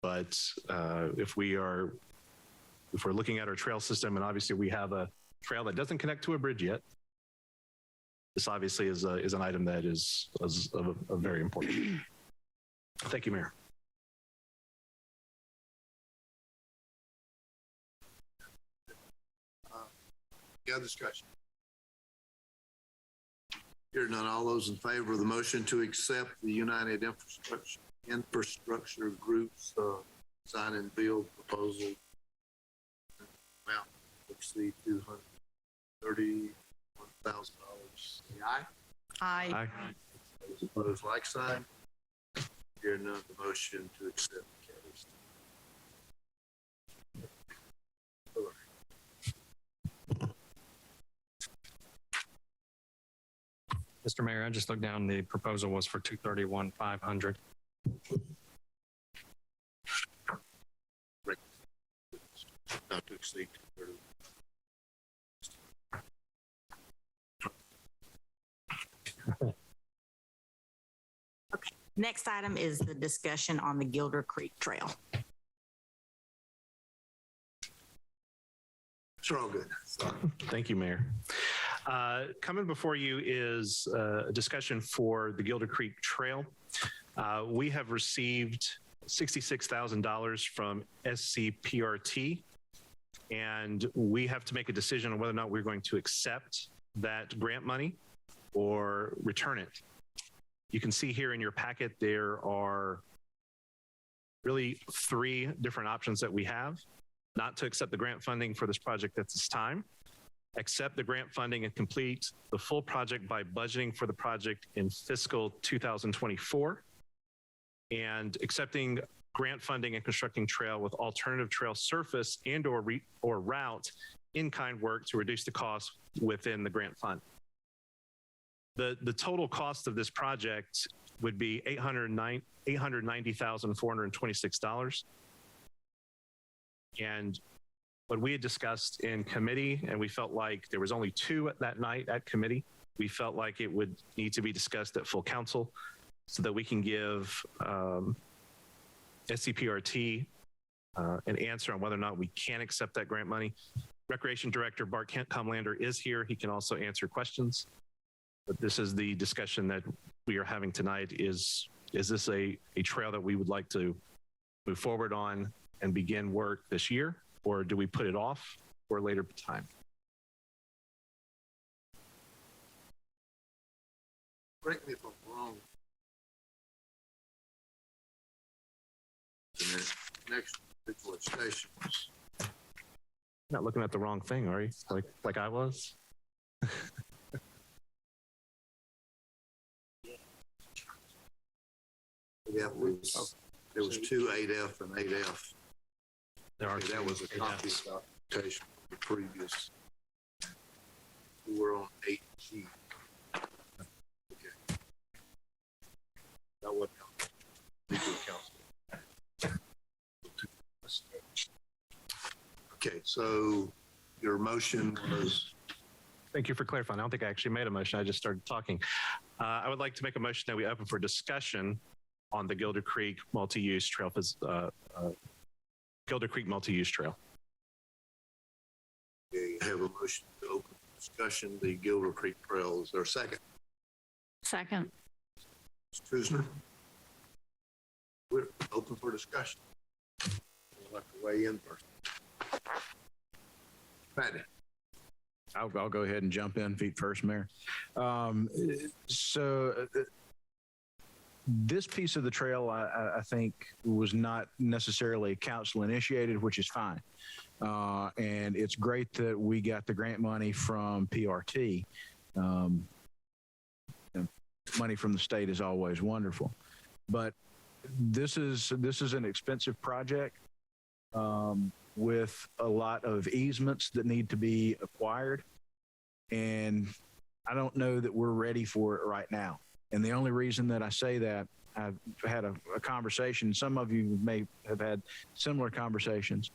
But if we're looking at our trail system, and obviously we have a trail that doesn't connect to a bridge yet, this obviously is an item that is of very important. Thank you, Mayor. Any other discussion? Here none, all those in favor of the motion to accept the United Infrastructure Group's design and build proposal amount exceed $231,000. Say aye. Aye. Those opposed, like sign. Hearing none, the motion to accept carries. Mr. Mayor, I just looked down, the proposal was for 231,500. Not to exceed 230. Next item is the discussion on the Gilder Creek Trail. It's all good. Thank you, Mayor. Coming before you is a discussion for the Gilder Creek Trail. We have received $66,000 from SCPRT, and we have to make a decision on whether or not we're going to accept that grant money or return it. You can see here in your packet, there are really 3 different options that we have. Not to accept the grant funding for this project at this time, accept the grant funding and complete the full project by budgeting for the project in fiscal 2024, and accepting grant funding and constructing trail with alternative trail surface and or route in-kind work to reduce the cost within the grant fund. The total cost of this project would be $890,426. And what we had discussed in committee, and we felt like there was only 2 that night at committee, we felt like it would need to be discussed at full council so that we can give SCPRT an answer on whether or not we can accept that grant money. Recreation Director Bart Comlander is here. He can also answer questions. But this is the discussion that we are having tonight. Is this a trail that we would like to move forward on and begin work this year, or do we put it off for a later time? Correct me if I'm wrong. Next particular stations. Not looking at the wrong thing, are you? Like I was? Yeah, there was 2 8F and 8F. There are That was a copy of the application of the previous. We were on 8G. Okay. That wasn't legal counsel. Okay, so your motion was? Thank you for clarifying. I don't think I actually made a motion. I just started talking. I would like to make a motion that we open for discussion on the Gilder Creek multi-use trail, Gilder Creek multi-use trail. Okay, have a motion to open discussion, the Gilder Creek Trail. Is there a second? Second. Ms. Kuzner? We're open for discussion. I'd like to weigh in first. Patty? I'll go ahead and jump in feet first, Mayor. This piece of the trail, I think, was not necessarily council initiated, which is fine. And it's great that we got the grant money from PRT. Money from the state is always wonderful. But this is an expensive project with a lot of easements that need to be acquired. And I don't know that we're ready for it right now. And the only reason that I say that, I've had a conversation, some of you may have had similar conversations.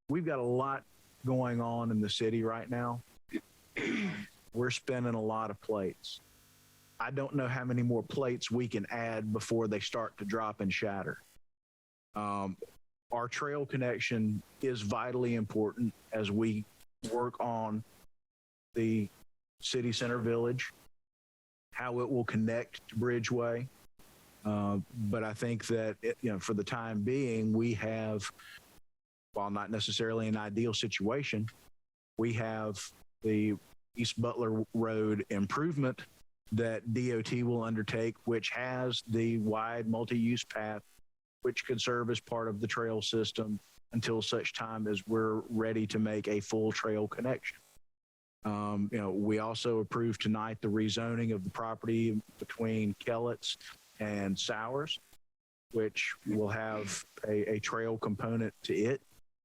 We've got a lot going on in the city right now. We're spinning a lot of plates. I don't know how many more plates we can add before they start to drop and shatter. Our trail connection is vitally important as we work on the city center village, how it will connect to Bridgeway. But I think that, for the time being, we have, while not necessarily an ideal situation, we have the East Butler Road improvement that DOT will undertake, which has the wide multi-use path, which could serve as part of the trail system until such time as we're ready to make a full trail connection. We also approved tonight the rezoning of the property between Kellett's and Sowers. which will have a trail component to it,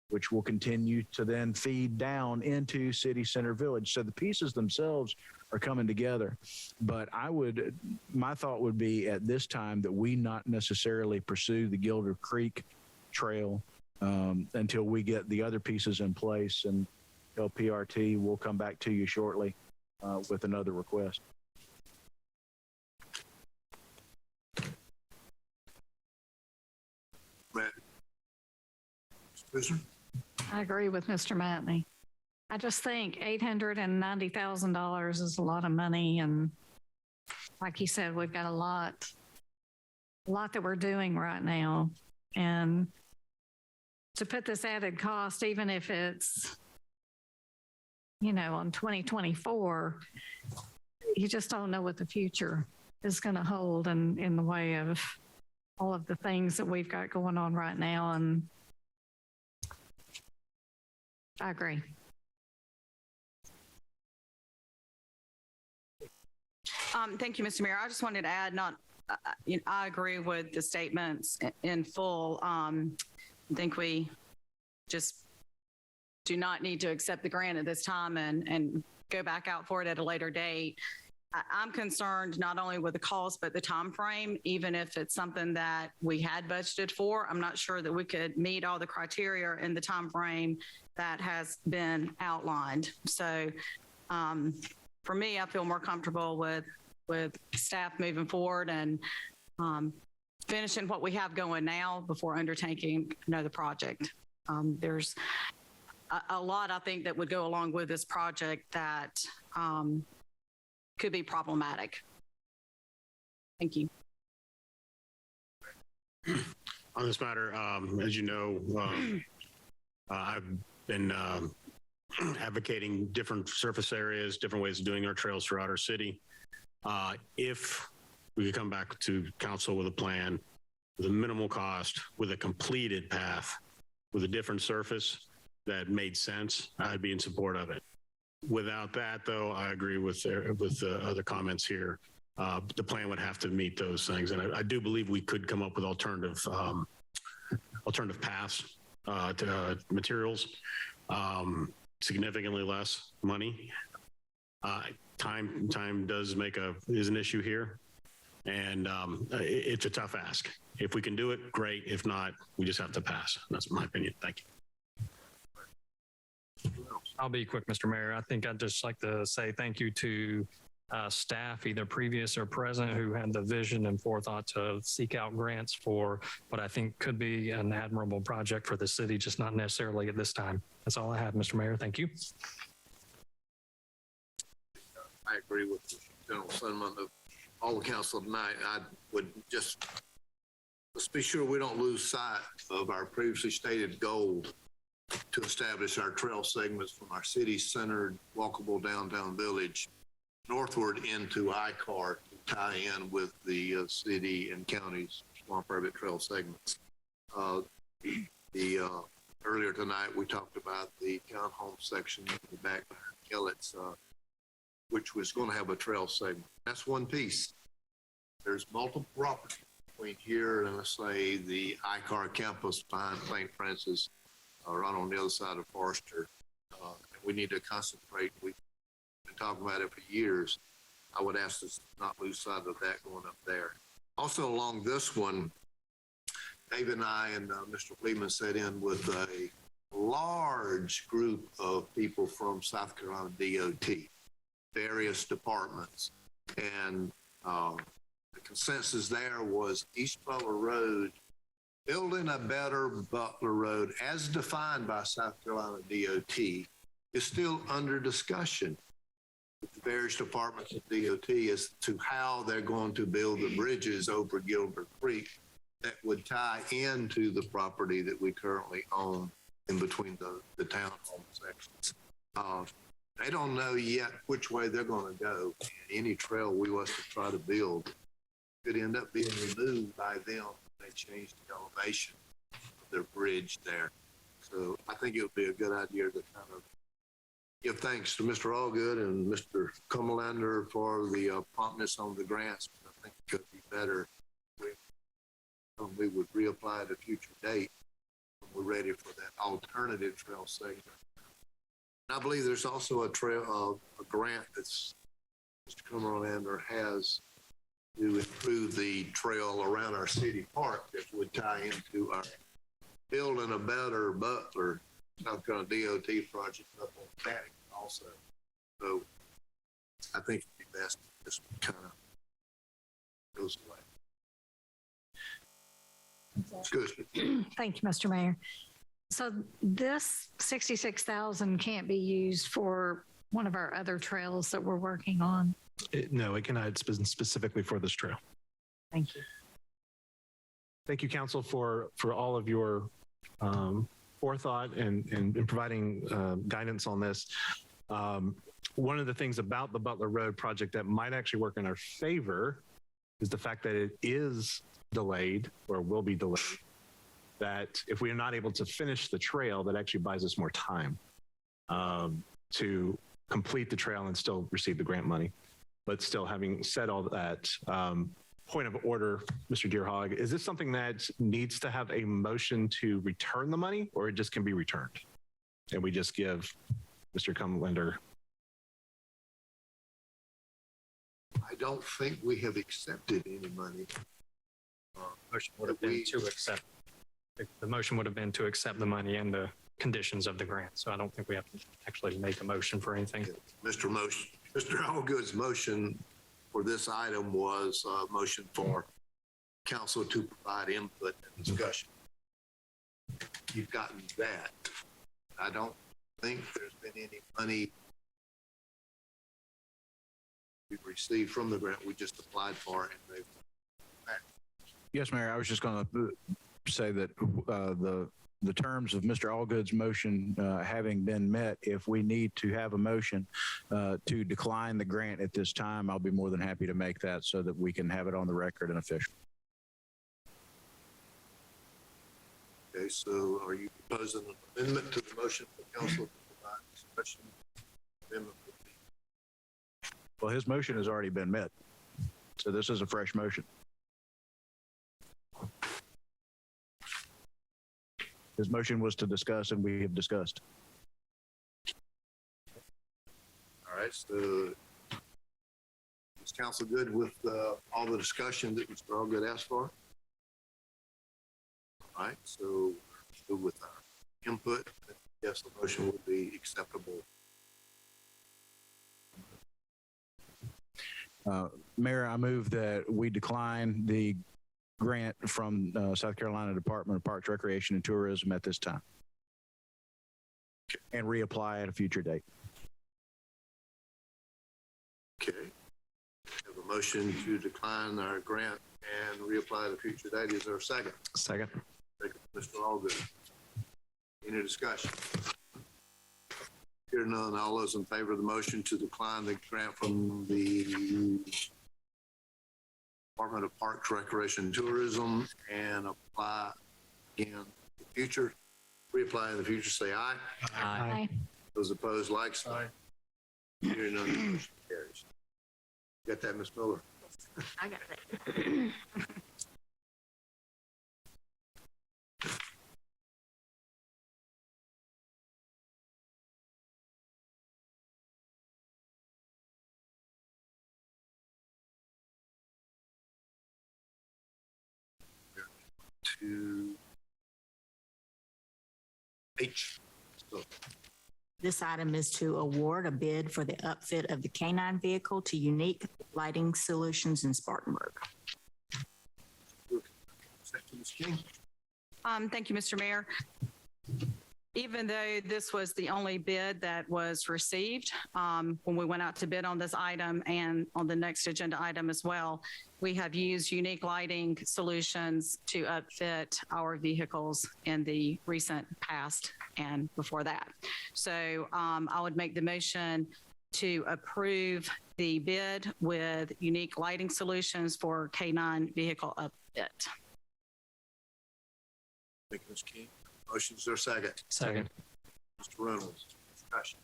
which will continue to then feed down into City Center Village. So the pieces themselves are coming together. But my thought would be at this time that we not necessarily pursue the Gilder Creek Trail until we get the other pieces in place. And LPRT will come back to you shortly with another request. I agree with Mr. Matney. I just think $890,000 is a lot of money. And like you said, we've got a lot that we're doing right now. And to put this added cost, even if it's, on 2024, you just don't know what the future is going to hold in the way of all of the things that we've got going on right now. And I agree. Thank you, Mr. Mayor. I just wanted to add, I agree with the statements in full. I think we just do not need to accept the grant at this time and go back out for it at a later date. I'm concerned not only with the cost, but the time frame. Even if it's something that we had budgeted for, I'm not sure that we could meet all the criteria in the time frame that has been outlined. So for me, I feel more comfortable with staff moving forward and finishing what we have going now before undertaking another project. There's a lot, I think, that would go along with this project that could be problematic. Thank you. On this matter, as you know, I've been advocating different surface areas, different ways of doing our trails throughout our city. If we could come back to council with a plan with a minimal cost, with a completed path, with a different surface that made sense, I'd be in support of it. Without that, though, I agree with the other comments here. The plan would have to meet those things, and I do believe we could come up with alternative paths to materials, significantly less money. Time does is an issue here, and it's a tough ask. If we can do it, great. If not, we just have to pass. That's my opinion. Thank you. I'll be quick, Mr. Mayor. I think I'd just like to say thank you to staff, either previous or present, who had the vision and forethought to seek out grants for what I think could be an admirable project for the city, just not necessarily at this time. That's all I have, Mr. Mayor. Thank you. I agree with the general sentiment of all the council tonight. I would just, let's be sure we don't lose sight of our previously stated goal to establish our trail segments from our city-centered, walkable downtown village northward into ICAR to tie in with the city and county's Swamp Rabbit Trail segments. Earlier tonight, we talked about the townhome section in the back of Kellett's, which was going to have a trail segment. That's one piece. There's multiple property between here and, let's say, the ICAR campus behind St. Francis, right on the other side of Forrester. We need to concentrate. We've been talking about it for years. I would ask us not lose sight of that going up there. Also along this one, Dave and I and Mr. Lehman sat in with a large group of people from South Carolina DOT, various departments. And the consensus there was East Butler Road, building a better Butler Road as defined by South Carolina DOT is still under discussion with the various departments of DOT as to how they're going to build the bridges over Gilder Creek that would tie into the property that we currently own in between the townhome sections. They don't know yet which way they're going to go. Any trail we was to try to build could end up being removed by them. They changed the elevation of their bridge there. So I think it would be a good idea to kind of give thanks to Mr. Allgood and Mr. Kumalander for the promptness on the grants. I think it could be better we would reapply at a future date when we're ready for that alternative trail segment. And I believe there's also a grant that's Mr. Cumberlander has to improve the trail around our city park that would tie into our building a better Butler South Carolina DOT project up on Paddock also. So I think it'd be best if this kind of goes away. Excuse me. Thank you, Mr. Mayor. So this 66,000 can't be used for one of our other trails that we're working on. No, it cannot. It's been specifically for this trail. Thank you. Thank you, council, for all of your forethought and providing guidance on this. One of the things about the Butler Road project that might actually work in our favor is the fact that it is delayed or will be delayed. That if we are not able to finish the trail, that actually buys us more time to complete the trail and still receive the grant money. But still, having said all that, point of order, Mr. Deerhog, is this something that needs to have a motion to return the money, or it just can be returned? And we just give Mr. Cumberlander. I don't think we have accepted any money. Motion would have been to accept. The motion would have been to accept the money and the conditions of the grant. So I don't think we have to actually make a motion for anything. Mr. Allgood's motion for this item was a motion for council to provide input and discussion. You've gotten that. I don't think there's been any money we've received from the grant. We just applied for it and they've. Yes, Mayor. I was just going to say that the terms of Mr. Allgood's motion having been met, if we need to have a motion to decline the grant at this time, I'll be more than happy to make that so that we can have it on the record and official. Okay, so are you proposing an amendment to the motion for council to provide discussion? Amendment would be. Well, his motion has already been met. So this is a fresh motion. His motion was to discuss, and we have discussed. All right, so is council good with all the discussion that Mr. Allgood asked for? All right, so with our input, yes, the motion would be acceptable. Mayor, I move that we decline the grant from South Carolina Department of Parks, Recreation, and Tourism at this time and reapply at a future date. Okay. We have a motion to decline our grant and reapply at a future date. Is there a second? Second. Second, Mr. Allgood. Any discussion? Hearing none, all those in favor of the motion to decline the grant from the Department of Parks, Recreation, and Tourism and apply again in the future, reapply in the future, say aye. Aye. Those opposed, like sign. Hearing none, the motion carries. Got that, Ms. Miller? I got that. To H. So, This item is to award a bid for the upfit of the K-9 vehicle to Unique Lighting Solutions in Spartanburg. Ms. King. Thank you, Mr. Mayor. Even though this was the only bid that was received, when we went out to bid on this item and on the next agenda item as well, we have used Unique Lighting Solutions to upfit our vehicles in the recent past and before that. So I would make the motion to approve the bid with Unique Lighting Solutions for K-9 vehicle upfit. Thank you, Ms. King. Motion, is there a second? Second. Mr. Reynolds, discussion.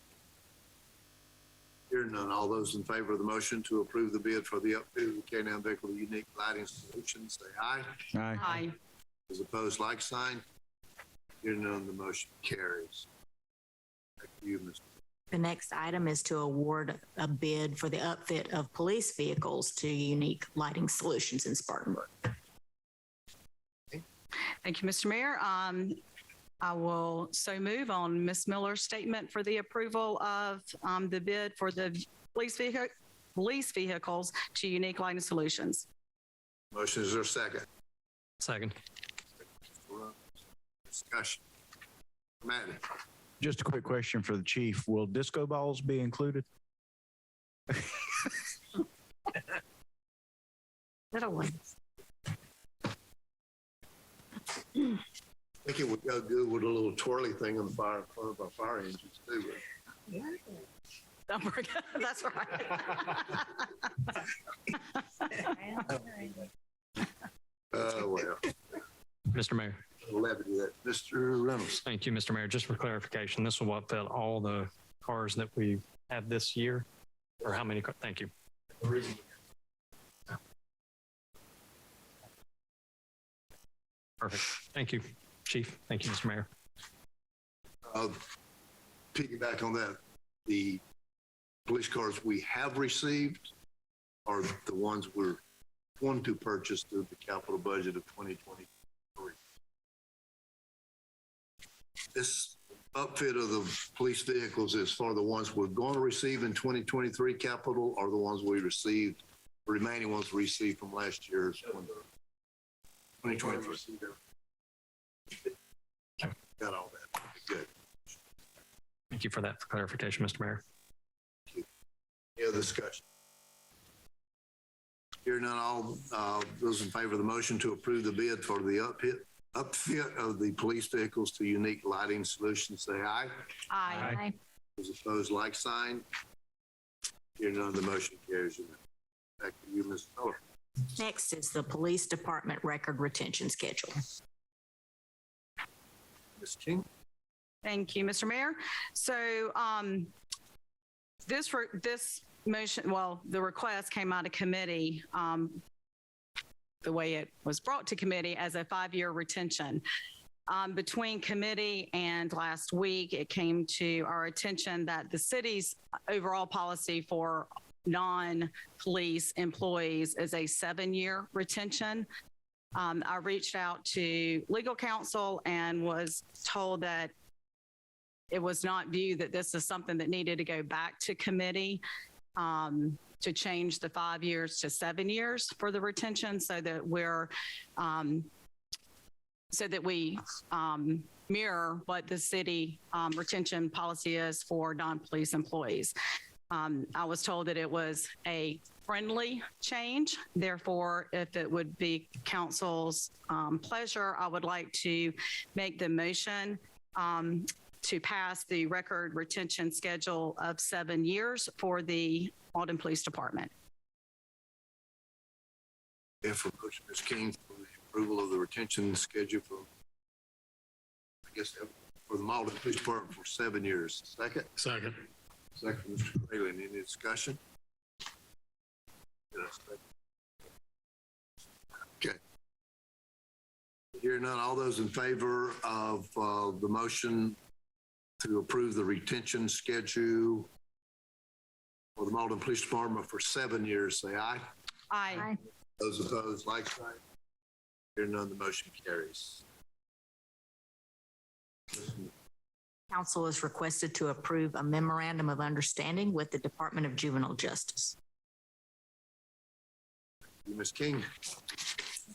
Here Hearing none, all those in favor of the motion to approve the bid for the upfit of the K-9 vehicle unique lighting solutions, say aye. Aye. Aye. Those opposed, like sign. Hearing none, the motion carries. Back to you, Ms. The next item is to award a bid for the upfit of police vehicles to Unique Lighting Solutions in Spartanburg. Thank you, Mr. Mayor. I will so move on Ms. Miller's statement for the approval of the bid for the police vehicles to Unique Lighting Solutions. Motion, is there a second? Second. Discussion. Matty. Just a quick question for the chief. Will disco balls be included? Little ones. I think it would go good with a little twirly thing on the fire in front of our fire engines too. Don't forget, that's right. Well, Mr. Mayor. levity that. Mr. Reynolds. Thank you, Mr. Mayor. Just for clarification, this will what fit all the cars that we have this year? Or how many? Thank you. Perfect. Thank you, Chief. Thank you, Mr. Mayor. Piggyback on that, the police cars we have received are the ones we're going to purchase through the capital budget of 2023. This upfit of the police vehicles is for the ones we're going to receive in 2023 capital, or the ones we received, the remaining ones we received from last year's 2023. Got all that. Good. Thank you for that clarification, Mr. Mayor. Any other discussion? Hearing none, all those in favor of the motion to approve the bid for the upfit of the police vehicles to Unique Lighting Solutions, say aye. Aye. Those opposed, like sign. Hearing none, the motion carries. Back to you, Ms. Miller. Next is the Police Department Record Retention Schedule. Ms. King. Thank you, Mr. Mayor. So this motion, well, the request came out of committee, the way it was brought to committee as a 5-year retention. Between committee and last week, it came to our attention that the city's overall policy for non-police employees is a 7-year retention. I reached out to legal counsel and was told that it was not viewed that this is something that needed to go back to committee to change the 5 years to 7 years for the retention, so that we mirror what the city retention policy is for non-police employees. I was told that it was a friendly change. Therefore, if it would be council's pleasure, I would like to make the motion to pass the record retention schedule of 7 years for the Mauldin Police Department. And for motion, Ms. King, for the approval of the retention schedule for, I guess, for the Mauldin Police Department for 7 years. Second? Second. Second, Mr. Craylin. Any discussion? Yes. Okay. Hearing none, all those in favor of the motion to approve the retention schedule for the Mauldin Police Department for 7 years, say aye. Aye. Those opposed, like sign. Hearing none, the motion carries. Council is requested to approve a memorandum of understanding with the Department of Juvenile Justice. Ms. King.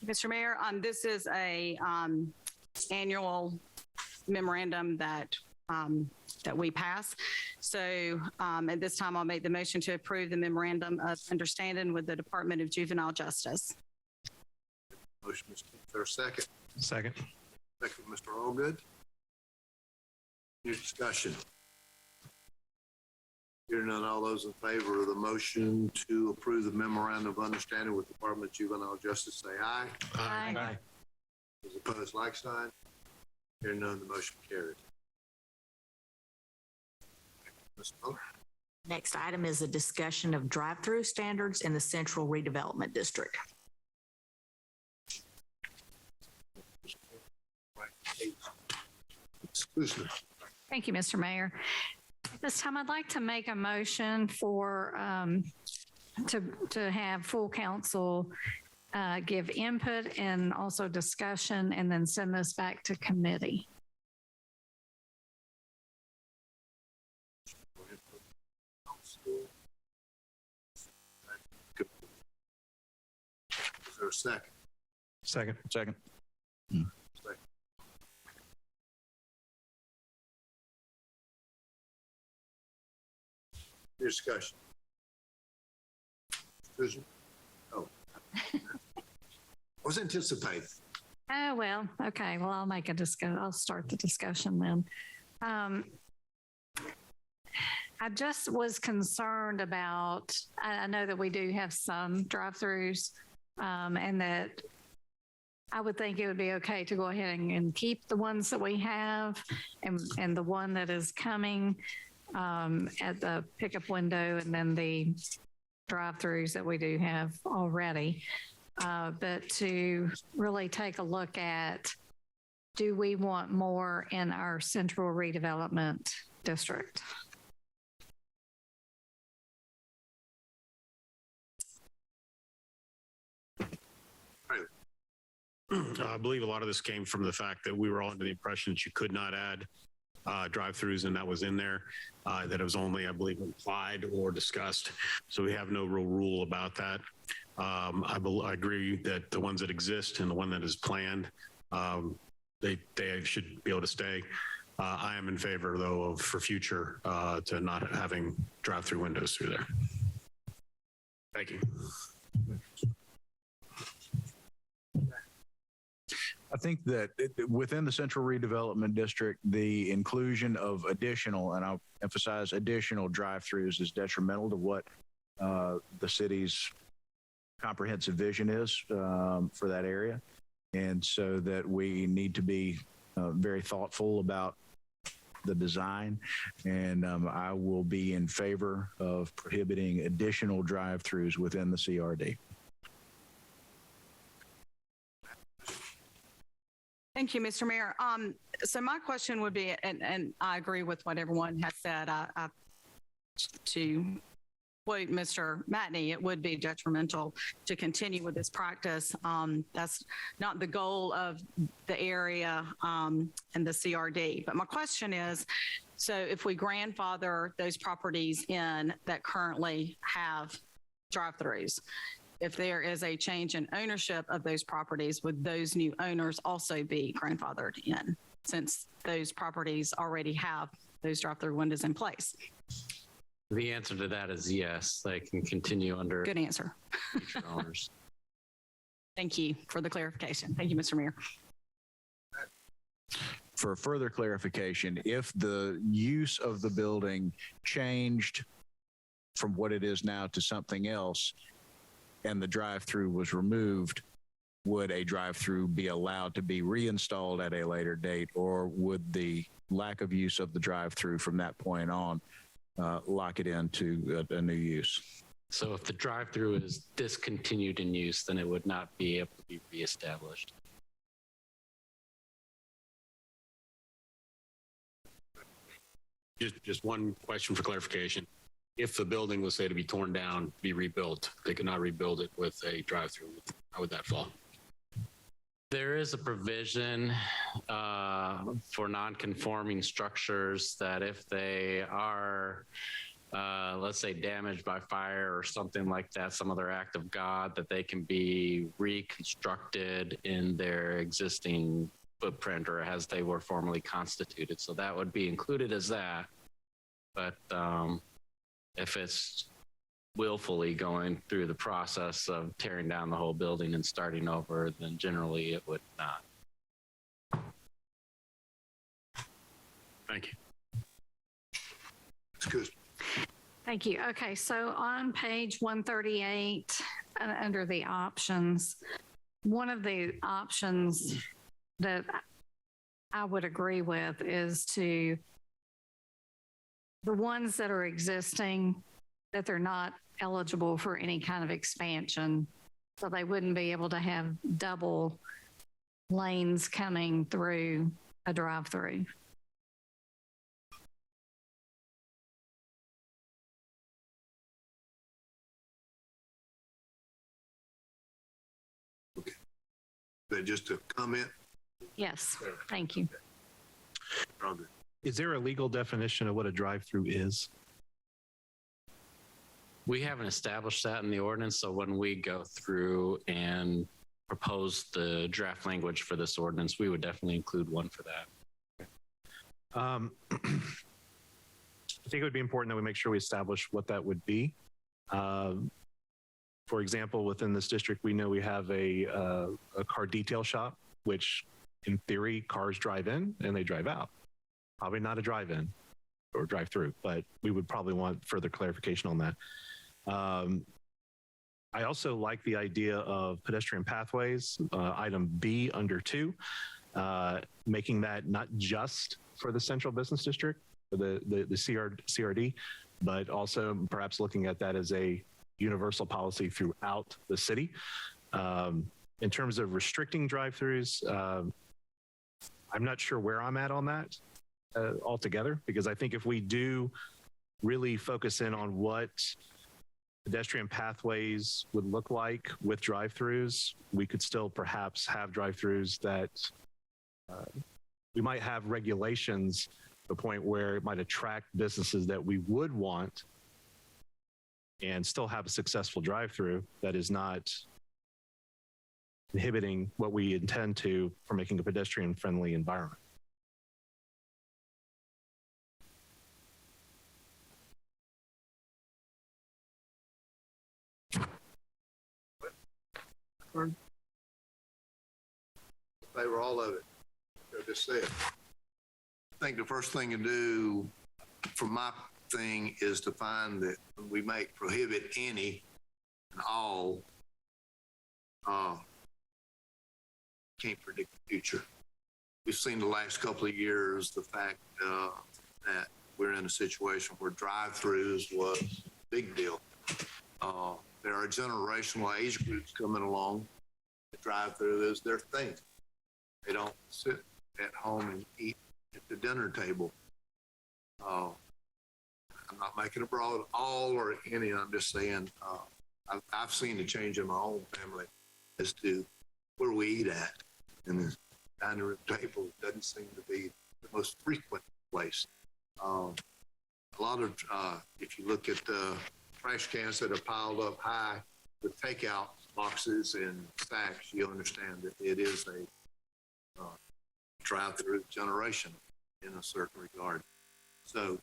Mr. Mayor, this is a annual memorandum that we pass. So at this time, I'll make the motion to approve the memorandum of understanding with the Department of Juvenile Justice. Motion, Ms. King. Is there a second? Second. Second, Mr. Allgood. Any discussion? Hearing none, all those in favor of the motion to approve the memorandum of understanding with the Department of Juvenile Justice, say aye. Aye. Those opposed, like sign. Hearing none, the motion carries. Ms. Miller. Next item is a discussion of drive-through standards in the Central Redevelopment District. Excuse me. Thank you, Mr. Mayor. At this time, I'd like to make a motion for, to have full council give input and also discussion and then send this back to committee. Is there a second? Second. Discussion. Excuse me? Oh. Was anticipated. Oh, well, okay. Well, I'll make a I'll start the discussion then. I just was concerned about, I know that we do have some drive-throughs, and that I would think it would be okay to go ahead and keep the ones that we have and the one that is coming at the pickup window, and then the drive-throughs that we do have already. But to really take a look at, do we want more in our central redevelopment district? I believe a lot of this came from the fact that we were all under the impression that you could not add drive-throughs, and that was in there, that it was only, I believe, implied or discussed. So we have no real rule about that. I agree that the ones that exist and the one that is planned, they should be able to stay. I am in favor, though, of for future to not having drive-through windows through there. Thank you. I think that within the central redevelopment district, the inclusion of additional, and I'll emphasize additional drive-throughs, is detrimental to what the city's comprehensive vision is for that area. And so that we need to be very thoughtful about the design. And I will be in favor of prohibiting additional drive-throughs within the CRD. Thank you, Mr. Mayor. So my question would be, and I agree with what everyone has said, to quote Mr. Matney, it would be detrimental to continue with this practice. That's not the goal of the area and the CRD. But my question is, so if we grandfather those properties in that currently have drive-throughs, if there is a change in ownership of those properties, would those new owners also be grandfathered in, since those properties already have those drive-through windows in place? The answer to that is yes. They can continue under Good answer. future owners. Thank you for the clarification. Thank you, Mr. Mayor. For further clarification, if the use of the building changed from what it is now to something else, and the drive-through was removed, would a drive-through be allowed to be reinstalled at a later date, or would the lack of use of the drive-through from that point on lock it into a new use? So if the drive-through is discontinued in use, then it would not be able to be reestablished. Just one question for clarification. If the building was, say, to be torn down, be rebuilt, they could not rebuild it with a drive-through. How would that fall? There is a provision for non-conforming structures that if they are, let's say, damaged by fire or something like that, some other act of God, that they can be reconstructed in their existing footprint or as they were formerly constituted. So that would be included as that. But if it's willfully going through the process of tearing down the whole building and starting over, then generally it would not. Thank you. Excuse me. Thank you. Okay, so on page 138, under the options, one of the options that I would agree with is to the ones that are existing, that they're not eligible for any kind of expansion. So they wouldn't be able to have double lanes coming through a drive-through. But just a comment. Yes, thank you. Is there a legal definition of what a drive-through is? We haven't established that in the ordinance, so when we go through and propose the draft language for this ordinance, we would definitely include one for that. I think it would be important that we make sure we establish what that would be. For example, within this district, we know we have a car detail shop, which in theory, cars drive in and they drive out. Probably not a drive-in or drive-through, but we would probably want further clarification on that. I also like the idea of pedestrian pathways, item B under 2, making that not just for the central business district, for the CRD, but also perhaps looking at that as a universal policy throughout the city. In terms of restricting drive-throughs, I'm not sure where I'm at on that altogether, because I think if we do really focus in on what pedestrian pathways would look like with drive-throughs, we could still perhaps have drive-throughs that we might have regulations to the point where it might attract businesses that we would want and still have a successful drive-through that is not inhibiting what we intend to for making a pedestrian-friendly environment. Favor all of it. I just said. I think the first thing to do for my thing is to find that when we make prohibit any and all, can't predict the future. We've seen the last couple of years the fact that we're in a situation where drive-throughs was a big deal. There are generational age groups coming along. The drive-through is their thing. They don't sit at home and eat at the dinner table. I'm not making a broad all or any. I'm just saying I've seen the change in my own family as to where we eat at. And the dining room table doesn't seem to be the most frequent place. A lot of, if you look at the trash cans that are piled up high with takeout boxes and stacks, you understand that it is a drive-through generation in a certain regard. So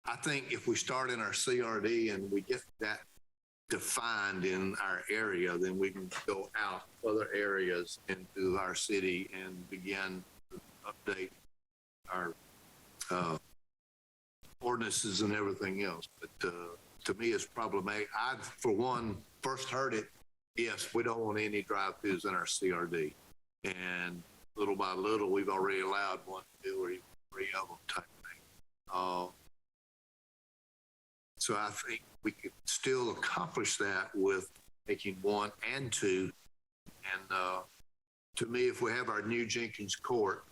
I think if we start in our CRD and we get that defined in our area, then we can go out other areas into our city and begin to update our ordinances and everything else. But to me, it's problematic. I, for one, first heard it. Yes, we don't want any drive-throughs in our CRD. And little by little, we've already allowed 1, 2, or even 3 of them type thing. So I think we could still accomplish that with making 1 and 2. And to me, if we have our new Jenkins Court,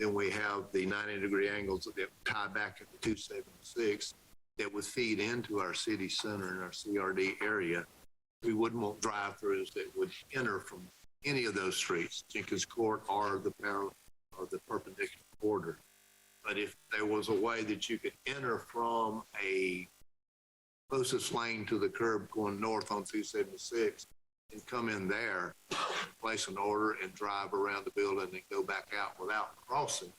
then we have the 90-degree angles that tie back into 276 that would feed into our city center and our CRD area. We wouldn't want drive-throughs that would enter from any of those streets, Jenkins Court or the parallel or the perpendicular border. But if there was a way that you could enter from a closest lane to the curb going north on 276 and come in there, place an order and drive around the building and go back out without crossing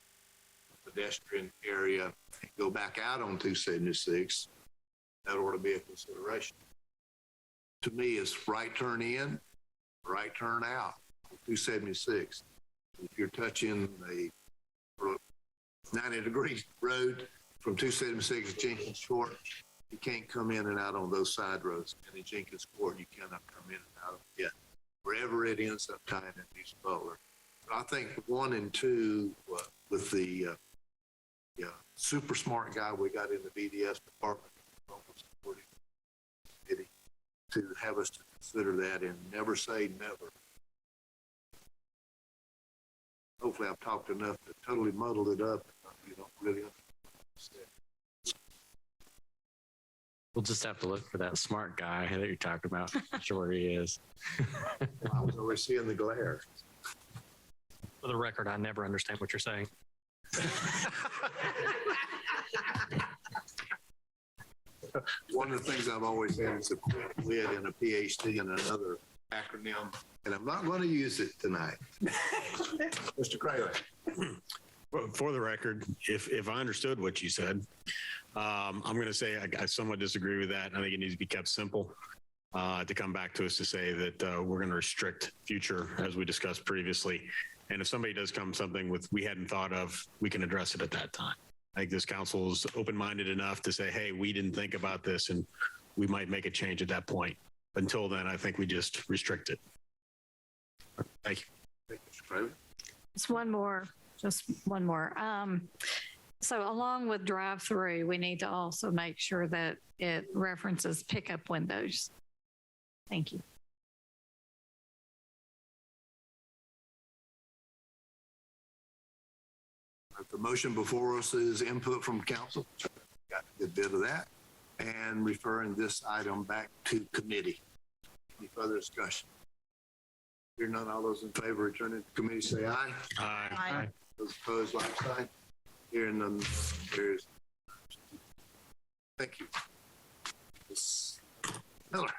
the pedestrian area and go back out on 276, that ought to be a consideration. To me, it's right turn in, right turn out, 276. If you're touching the 90-degree road from 276 to Jenkins Court, you can't come in and out on those side roads. And in Jenkins Court, you cannot come in and out of it. Wherever it ends up tying in East Butler. I think 1 and 2 with the super smart guy we got in the BDS department to have us to consider that and never say never. Hopefully I've talked enough to totally muddle it up. You don't really understand. We'll just have to look for that smart guy that you're talking about. I'm sure where he is. I was always seeing the glare. For the record, I never understand what you're saying. One of the things I've always had is a quick wit and a PhD and another acronym, and I'm not going to use it tonight. Mr. Craylor. For the record, if I understood what you said, I'm going to say I somewhat disagree with that. I think it needs to be kept simple. To come back to us to say that we're going to restrict future, as we discussed previously. And if somebody does come something with we hadn't thought of, we can address it at that time. I think this council is open-minded enough to say, hey, we didn't think about this, and we might make a change at that point. Until then, I think we just restrict it. Thank you. Thank you, Mr. Craylor. Just one more. So along with drive-through, we need to also make sure that it references pickup windows. Thank you. The motion before us is input from council. Got a good bit of that. And referring this item back to committee. Any further discussion? Hearing none, all those in favor, return it to committee, say aye. Aye. Those opposed, like sign. Hearing none, there's. Thank you. Ms. Miller.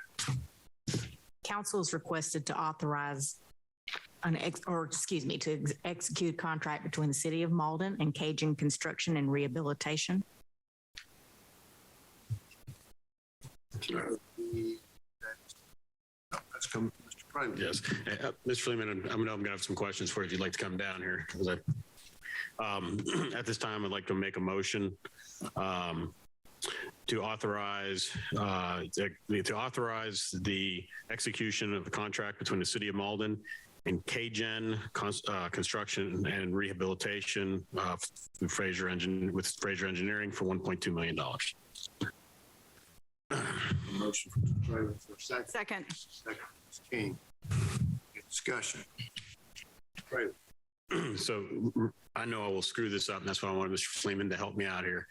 Council is requested to authorize to execute contract between the City of Mauldin and Cajun Construction and Rehabilitation. Let's come, Mr. Private. Yes. Mr. Freeman, I'm going to have some questions for you if you'd like to come down here. At this time, I'd like to make a motion to authorize the execution of the contract between the City of Mauldin and Cajun Construction and Rehabilitation with Fraser Engineering for $1.2 million. Motion from Mr. Private for a second. Second. Second, Ms. King. Any discussion. Private. So I know I will screw this up, and that's why I wanted Mr. Freeman to help me out here.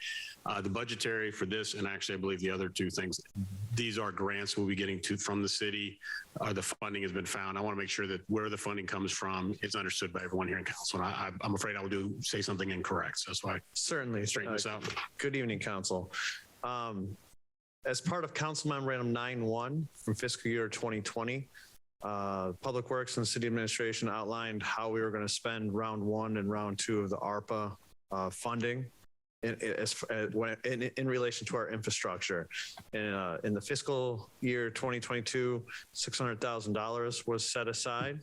The budgetary for this, and actually I believe the other two things, these are grants we'll be getting from the city. The funding has been found. I want to make sure that where the funding comes from is understood by everyone here in council. And I'm afraid I will say something incorrect. So that's why I Certainly. straighten this out. Good evening, council. As part of Council Memorandum 9-1 from fiscal year 2020, Public Works and City Administration outlined how we were going to spend round 1 and round 2 of the ARPA funding in relation to our infrastructure. In the fiscal year 2022, $600,000 was set aside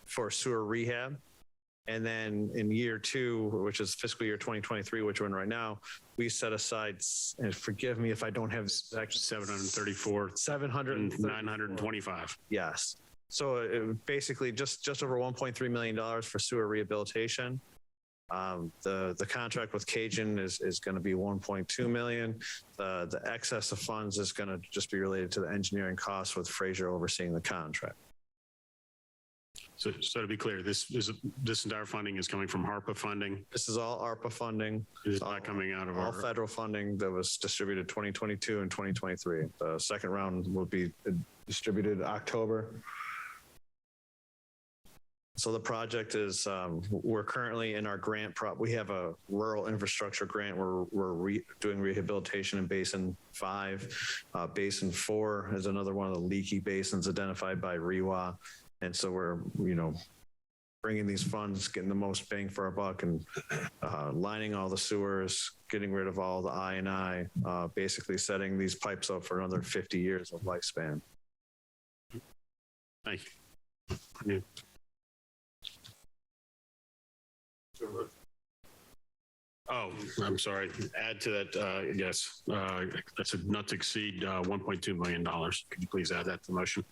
for sewer rehab. And then in year 2, which is fiscal year 2023, which we're in right now, we set aside, and forgive me if I don't have exact 925. Yes. So basically just over $1.3 million for sewer rehabilitation. The contract with Cajun is going to be $1.2 million. The excess of funds is going to just be related to the engineering costs with Fraser overseeing the contract. So to be clear, this entire funding is coming from ARPA funding. This is all ARPA funding. It's not coming out of all federal funding that was distributed 2022 and 2023. The second round will be distributed October. So the project is, we're currently in our grant we have a rural infrastructure grant where we're doing rehabilitation in Basin 5. Basin 4 is another one of the leaky basins identified by REWA. And so we're, bringing these funds, getting the most bang for our buck and lining all the sewers, getting rid of all the I&I, basically setting these pipes up for another 50 years of lifespan. Thank you. Oh, I'm sorry. Add to that, yes, that's a not to exceed $1.2 million. Could you please add that to the motion?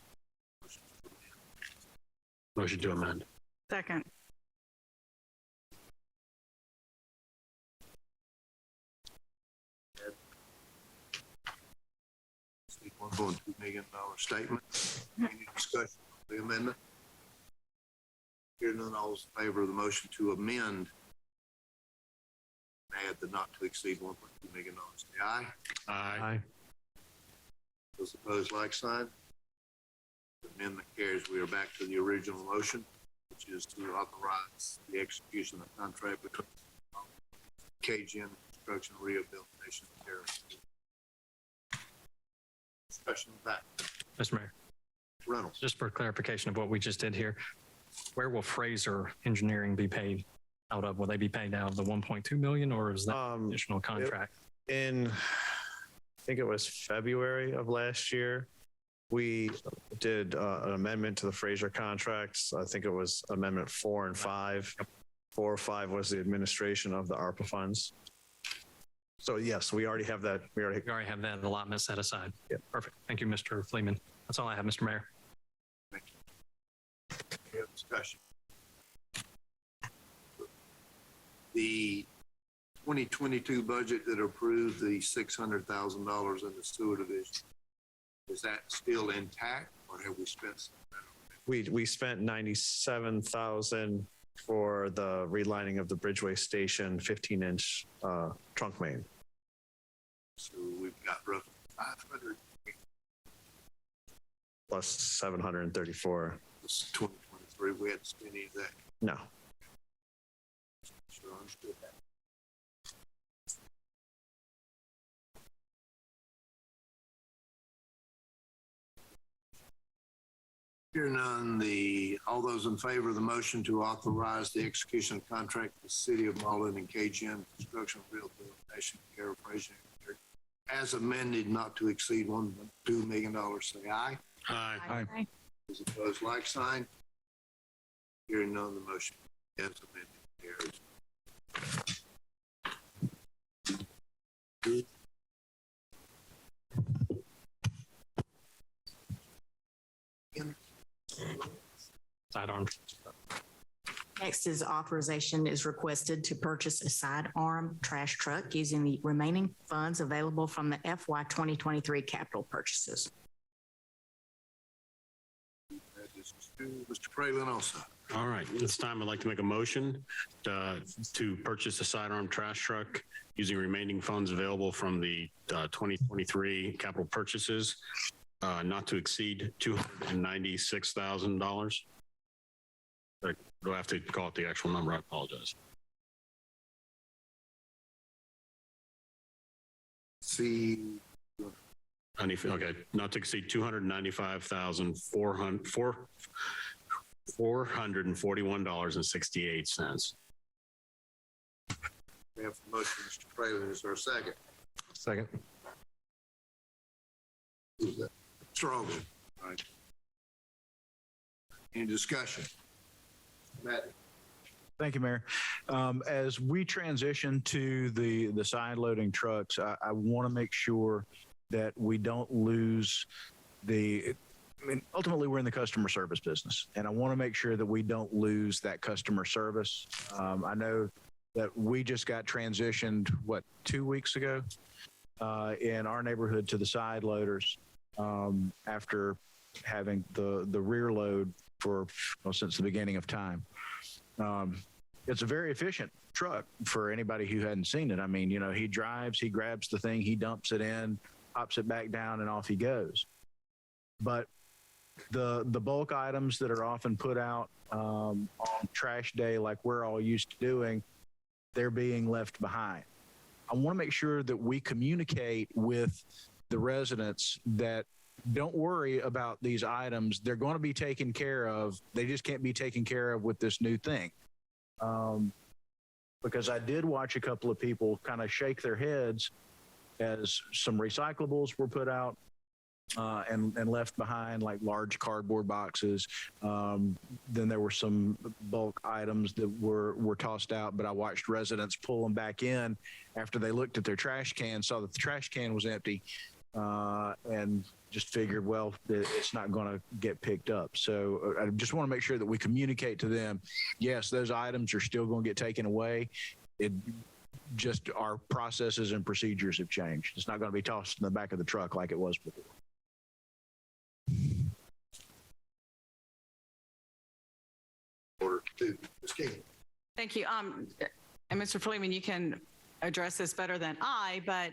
Motion to amend. Second. $1.2 million statement. Any discussion on the amendment? Hearing none, all those in favor of the motion to amend, add the not to exceed $1.2 million, say aye. Aye. Those opposed, like sign. The amendment carries. We are back to the original motion, which is to authorize the execution of the contract between KGN Construction Rehabilitation Care. Discussion back. Mr. Mayor, Reynolds. just for clarification of what we just did here, where will Fraser Engineering be paid out of? Will they be paid out of the 1.2 million, or is that an additional contract? In, I think it was February of last year, we did an amendment to the Fraser contracts. I think it was Amendment 4 and 5. 4 or 5 was the administration of the ARPA funds. So yes, we already have that. We already have that allotment set aside. Yeah. Perfect. Thank you, Mr. Fleeman. That's all I have, Mr. Mayor. Thank you. We have discussion. The 2022 budget that approved the $600,000 in the sewer division, is that still intact, or have we spent some? we spent 97,000 for the relining of the Bridgeway Station 15-inch trunk main. So we've got roughly 500 plus 734. This is 2023. We hadn't spent any of that. No. Sure understood that. Hearing none, all those in favor of the motion to authorize the execution of contract with the City of Mauldin and KGN Construction Rehabilitation Care of Fraser as amended, not to exceed $1.2 million, say aye. Aye. Aye. Those opposed, like sign. Hearing none, the motion as amended carries. Sidearm. Next is authorization is requested to purchase a sidearm trash truck using the remaining funds available from the FY 2023 capital purchases. That is Mr. Pralin also. All right, this time I'd like to make a motion to purchase a sidearm trash truck using remaining funds available from the 2023 capital purchases, not to exceed $296,000. Do I have to call it the actual number? I apologize. See. Okay, not to exceed $295,441.68. We have a motion, Mr. Pralin. Is there a second? Second. Who's that? Strong. All right. Any discussion? Matt. Thank you, Mayor. As we transition to the side loading trucks, I want to make sure that we don't lose ultimately we're in the customer service business, and I want to make sure that we don't lose that customer service. I know that we just got transitioned, 2 weeks ago in our neighborhood to the side loaders after having the rear load since the beginning of time. It's a very efficient truck for anybody who hadn't seen it. I mean, he drives, he grabs the thing, he dumps it in, pops it back down, and off he goes. But the bulk items that are often put out on trash day, like we're all used to doing, they're being left behind. I want to make sure that we communicate with the residents that don't worry about these items. They're going to be taken care of. They just can't be taken care of with this new thing. Because I did watch a couple of people kind of shake their heads as some recyclables were put out and left behind, like large cardboard boxes. Then there were some bulk items that were tossed out, but I watched residents pull them back in after they looked at their trash can, saw that the trash can was empty, and just figured, well, it's not going to get picked up. So I just want to make sure that we communicate to them, yes, those items are still going to get taken away. Just our processes and procedures have changed. It's not going to be tossed in the back of the truck like it was before. Thank you. And Mr. Fleeman, you can address this better than I, but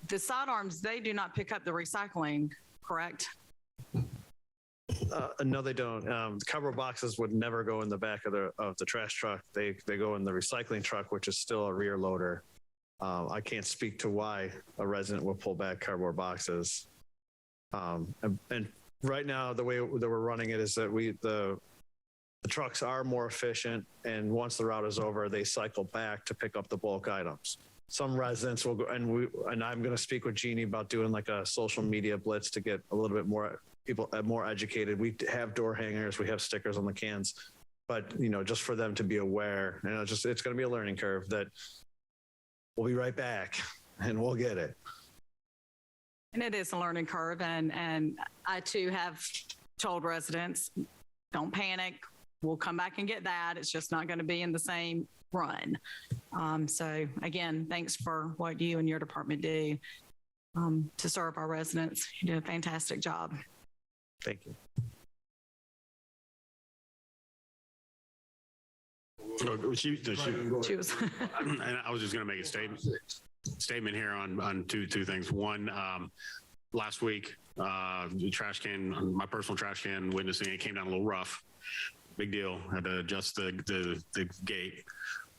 the sidearms, they do not pick up the recycling, correct? No, they don't. The cardboard boxes would never go in the back of the trash truck. They go in the recycling truck, which is still a rear loader. I can't speak to why a resident will pull back cardboard boxes. And right now, the way that we're running it is that the trucks are more efficient, and once the route is over, they cycle back to pick up the bulk items. Some residents will go, and I'm going to speak with Jeannie about doing like a social media blitz to get a little bit more people more educated. We have door hangers, we have stickers on the cans, but just for them to be aware, it's going to be a learning curve that we'll be right back and we'll get it. And it is a learning curve, and I too have told residents, don't panic. We'll come back and get that. It's just not going to be in the same run. So again, thanks for what you and your department do to serve our residents. You do a fantastic job. Thank you. She was. and I was just going to make a statement here on two things. One, last week, the trash can, my personal trash can witnessing it came down a little rough. Big deal. Had to adjust the gate.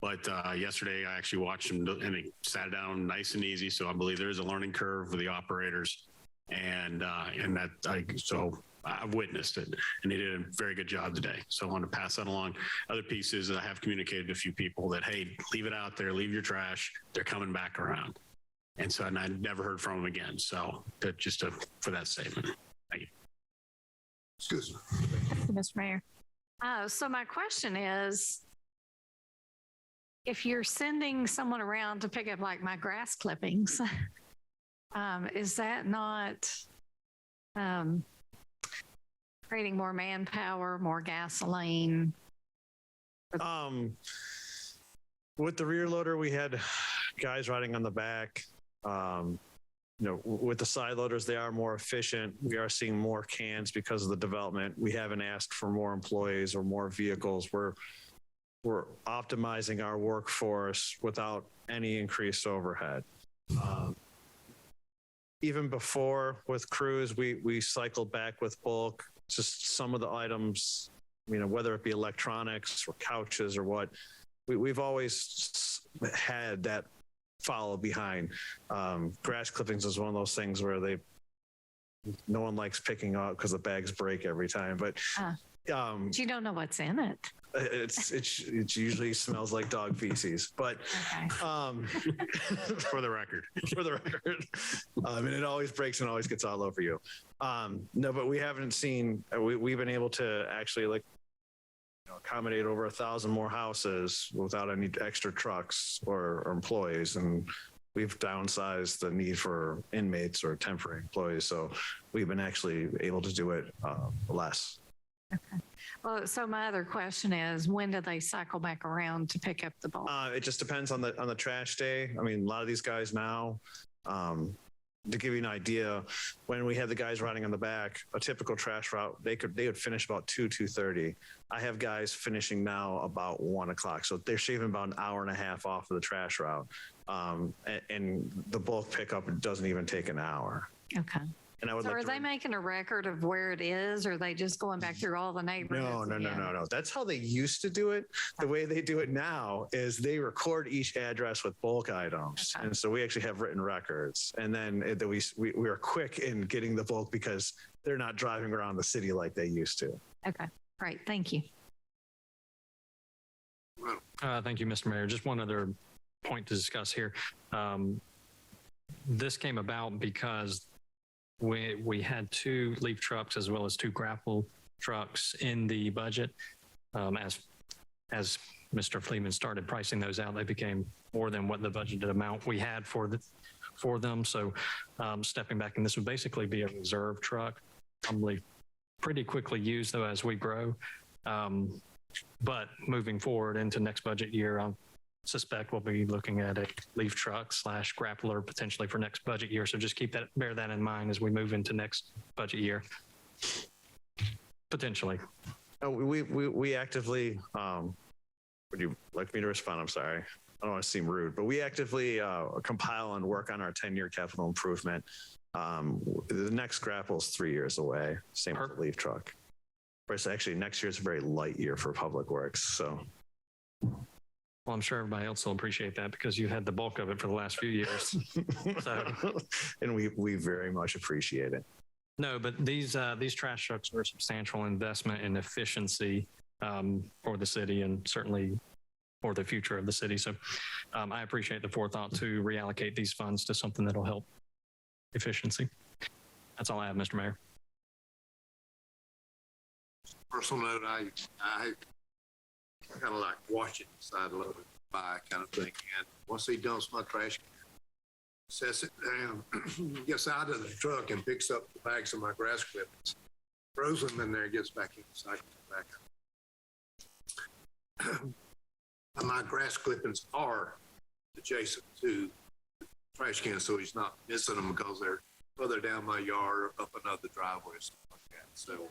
But yesterday, I actually watched him and it sat down nice and easy. So I believe there is a learning curve for the operators, and I've witnessed it, and they did a very good job today. So I want to pass that along. Other pieces, I have communicated to a few people that, hey, leave it out there, leave your trash. They're coming back around. And so, and I never heard from them again. So for that statement. Thank you. Excuse me. Thank you, Mr. Mayor. So my question is, if you're sending someone around to pick up like my grass clippings, is that not creating more manpower, more gasoline? With the rear loader, we had guys riding on the back. With the side loaders, they are more efficient. We are seeing more cans because of the development. We haven't asked for more employees or more vehicles. We're optimizing our workforce without any increased overhead. Even before with crews, we cycled back with bulk. Just some of the items, whether it be electronics or couches or what, we've always had that follow behind. Grass clippings is one of those things where no one likes picking up because the bags break every time. But you don't know what's in it. It usually smells like dog feces, but okay. For the record, and it always breaks and always gets all over you. No, but we haven't seen. We've been able to actually accommodate over 1,000 more houses without any extra trucks or employees, and we've downsized the need for inmates or temporary employees. So we've been actually able to do it less. Okay. Well, so my other question is, when do they cycle back around to pick up the bulk? It just depends on the trash day. I mean, a lot of these guys now, to give you an idea, when we had the guys riding on the back, a typical trash route, they would finish about 2:30. I have guys finishing now about 1 o'clock. So they're shaving about an hour and a half off of the trash route. And the bulk pickup doesn't even take an hour. Okay. And so are they making a record of where it is, or are they just going back through all the neighborhoods? No. That's how they used to do it. The way they do it now is they record each address with bulk items. Okay. And so we actually have written records. And then we are quick in getting the bulk because they're not driving around the city like they used to. Okay, great. Thank you. Thank you, Mr. Mayor. Just one other point to discuss here. This came about because we had 2 leaf trucks as well as 2 grapple trucks in the budget. As Mr. Fleeman started pricing those out, they became more than what the budgeted amount we had for them. So stepping back, and this would basically be a reserve truck, probably pretty quickly used though as we grow. But moving forward into next budget year, I suspect we'll be looking at a leaf truck / grappler potentially for next budget year. So just bear that in mind as we move into next budget year. Potentially. We actively would you like me to respond? I'm sorry. I don't want to seem rude, but we actively compile and work on our 10-year capital improvement. The next grapple is 3 years away. Same with the leaf truck. Whereas actually next year is a very light year for public works. So, Well, I'm sure everybody else will appreciate that because you've had the bulk of it for the last few years. So, and we very much appreciate it. no, but these trash trucks are a substantial investment in efficiency for the city and certainly for the future of the city. So I appreciate the forethought to reallocate these funds to something that'll help efficiency. That's all I have, Mr. Mayor. Personal note, I kind of like watching the side load by kind of thing. And once he dumps my trash can, sets it down, gets out of the truck and picks up the bags of my grass clippings, throws them in there, gets back in the cycle back up. My grass clippings are adjacent to the trash can, so he's not missing them because they're further down my yard or up another driveway or something like that. So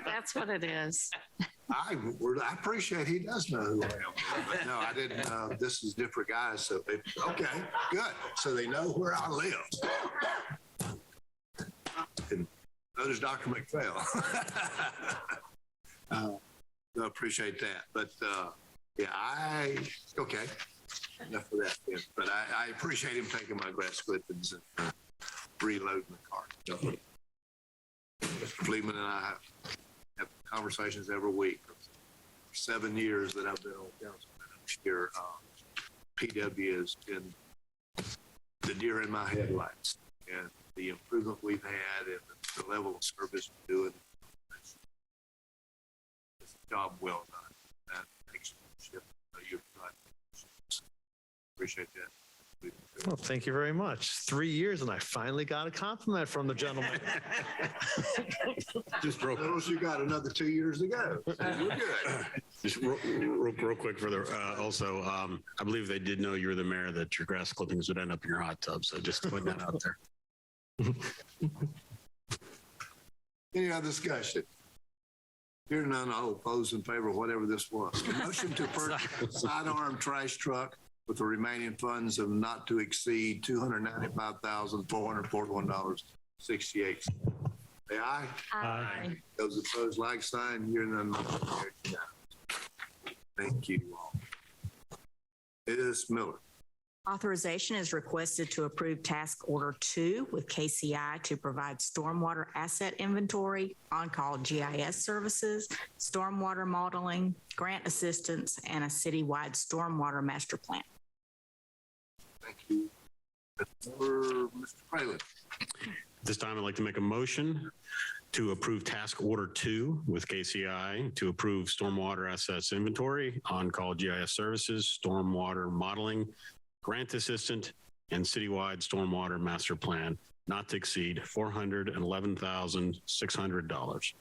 That's what it is. I appreciate he does know who I am. But no, I didn't. This is different guys. So, okay, good. So they know where I live. And so does Dr. McPhail. I appreciate that. But yeah, okay. Enough of that then. But I appreciate him taking my grass clippings and reloading the car. Mr. Fleetman and I have conversations every week for 7 years that I've been on council. Here, PW has been the deer in my headlights, and the improvement we've had and the level of service we're doing. It's a job well done. That makes you're right. Appreciate that. Well, thank you very much. 3 years, and I finally got a compliment from the gentleman. Just those you got another 2 years to go. So we're good. Just real quick for the, also, I believe they did know you were the mayor that your grass clippings would end up in your hot tub. So just putting that out there. Any other discussion? Here none, I'll oppose in favor of whatever this was. A motion to purchase a sidearm trash truck with the remaining funds of not to exceed $295,441.68. Say aye. Aye. Those opposed, like sign. Here none. Thank you all. Ms. Miller. Authorization is requested to approve Task Order 2 with KCI to provide stormwater asset inventory, on-call GIS services, stormwater modeling, grant assistance, and a citywide stormwater master plan. Thank you. Mr. Fraley. At this time, I'd like to make a motion to approve Task Order 2 with KCI to approve stormwater assets inventory, on-call GIS services, stormwater modeling, grant assistant, and citywide stormwater master plan, not to exceed $411,600.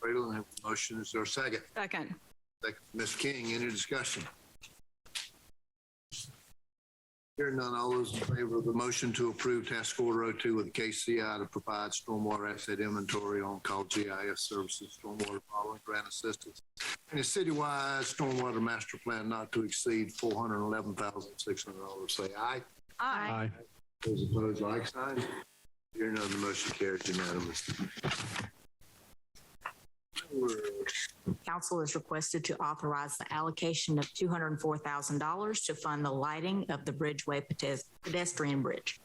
Fraley, I have a motion. Is there a second? Second. Second. Ms. King, any discussion? Hearing none, all those in favor of the motion to approve Task Order 02 with KCI to provide stormwater asset inventory, on-call GIS services, stormwater modeling, grant assistance, and a citywide stormwater master plan not to exceed $411,600. Say aye. Aye. Those opposed, like sign. Hearing none, the motion carries unanimously. Council is requested to authorize the allocation of $204,000 to fund the lighting of the Bridgeway pedestrian bridge.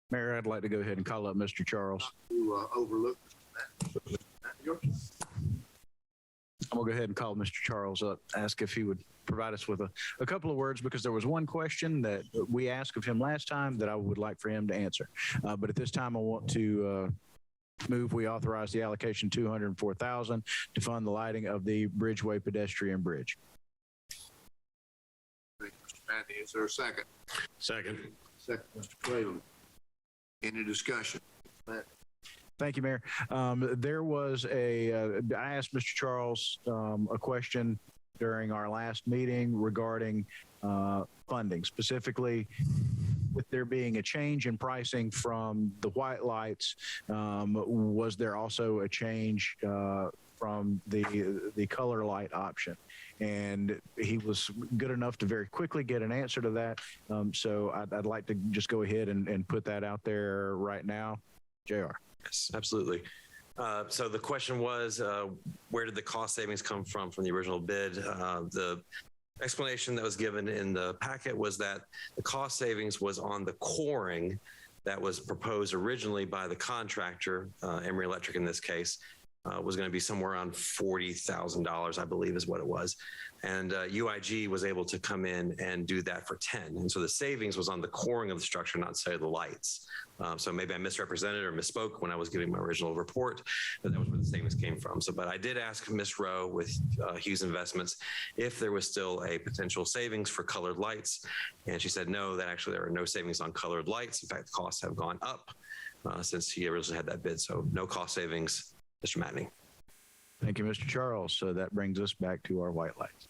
Mayor, I'd like to go ahead and call up Mr. Charles. You overlooked that. I'm going to go ahead and call Mr. Charles up, ask if he would provide us with a couple of words, because there was one question that we asked of him last time that I would like for him to answer. But at this time, I want to move we authorize the allocation $204,000 to fund the lighting of the Bridgeway pedestrian bridge. Thank you, Mr. Patty. Is there a second? Second. Second, Mr. Cleveland. Any discussion? Thank you, Mayor. There was I asked Mr. Charles a question during our last meeting regarding funding, specifically with there being a change in pricing from the white lights. Was there also a change from the color light option? And he was good enough to very quickly get an answer to that. So I'd like to just go ahead and put that out there right now. JR. Yes, absolutely. So the question was, where did the cost savings come from the original bid? The explanation that was given in the packet was that the cost savings was on the coring that was proposed originally by the contractor, Emory Electric in this case, was going to be somewhere around $40,000, I believe is what it was. And UIG was able to come in and do that for 10. And so the savings was on the coring of the structure, not say the lights. So maybe I misrepresented or misspoke when I was giving my original report, but that was where the savings came from. So, but I did ask Ms. Rowe with Hughes Investments if there was still a potential savings for colored lights. And she said, no, that actually there are no savings on colored lights. In fact, the costs have gone up since he originally had that bid. So no cost savings, Mr. Matney. Thank you, Mr. Charles. So that brings us back to our white lights.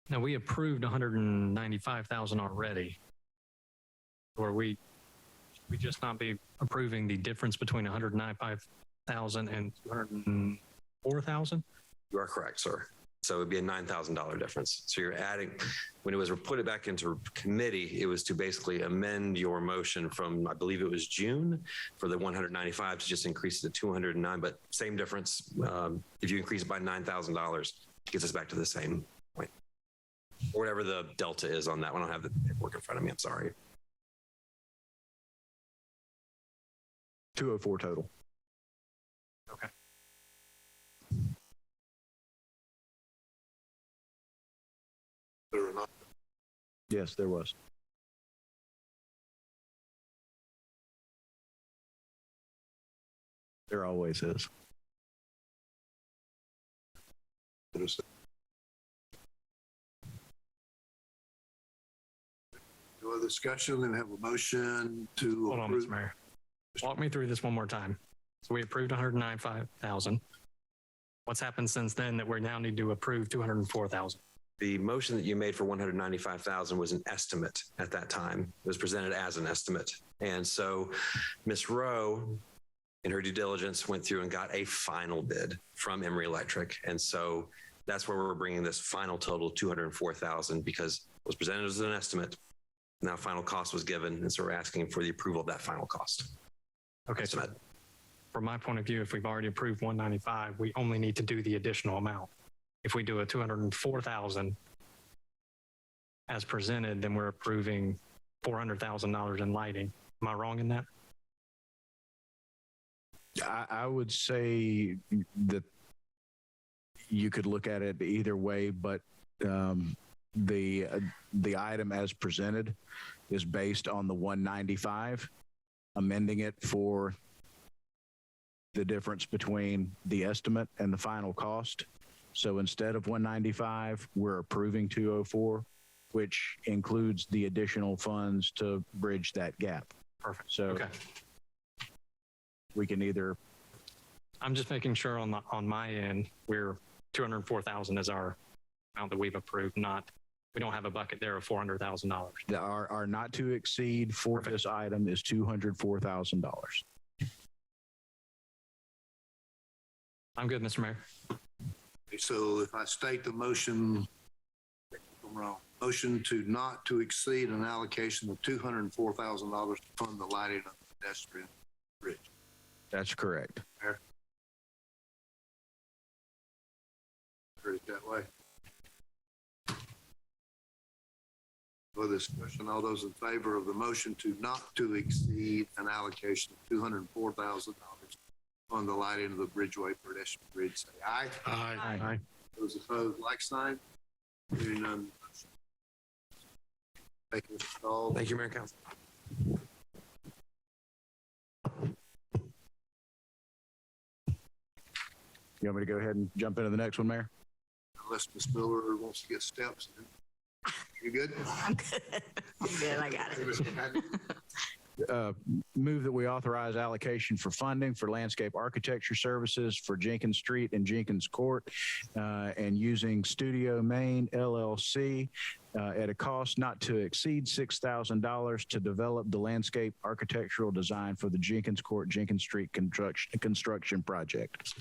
Now, we approved 195,000 already. Or we just not be approving the difference between 195,000 and 204,000? You are correct, sir. So it would be a $9,000 difference. So you're adding, when it was put it back into committee, it was to basically amend your motion from, I believe it was June, for the 195 to just increase it to 209, but same difference. If you increase it by $9,000, it gets us back to the same point. Or whatever the delta is on that one. I don't have the paperwork in front of me. I'm sorry. 204 total. Okay. Yes, there was. There always is. No other discussion, then have a motion to Hold on, approve. Mr. Mayor. Walk me through this one more time. So we approved 195,000. What's happened since then that we now need to approve 204,000? The motion that you made for 195,000 was an estimate at that time. It was presented as an estimate. And so Ms. Rowe, in her due diligence, went through and got a final bid from Emory Electric. And so that's where we're bringing this final total of 204,000 because it was presented as an estimate. Now final cost was given. And so we're asking for the approval of that final cost. Okay. Estimate. So from my point of view, if we've already approved 195, we only need to do the additional amount. If we do a 204,000 as presented, then we're approving $400,000 in lighting. Am I wrong in that? I would say that you could look at it either way, but the item as presented is based on the 195, amending it for the difference between the estimate and the final cost. So instead of 195, we're approving 204, which includes the additional funds to bridge that gap. Perfect. So Okay. we can either. I'm just making sure on my end, we're 204,000 is our amount that we've approved, not, we don't have a bucket there of $400,000. Our not to exceed for this item is $204,000. I'm good, Mr. Mayor. So if I state the motion, I'm wrong. Motion to not to exceed an allocation of $204,000 to fund the lighting of the pedestrian bridge. That's correct. Heard it that way. For discussion, all those in favor of the motion to not to exceed an allocation of $204,000 on the lighting of the Bridgeway pedestrian bridge, say aye. Aye. Aye. Those opposed, like sign. Hearing none. Thank you, Mr. Stahl. Thank you, Mayor and Council. You want me to go ahead and jump into the next one, Mayor? Unless Ms. Miller wants to get steps. You good? I'm good. I'm good. I got it. move that we authorize allocation for funding for landscape architecture services for Jenkins Street and Jenkins Court, and using Studio Maine LLC at a cost not to exceed $6,000 to develop the landscape architectural design for the Jenkins Court, Jenkins Street construction project.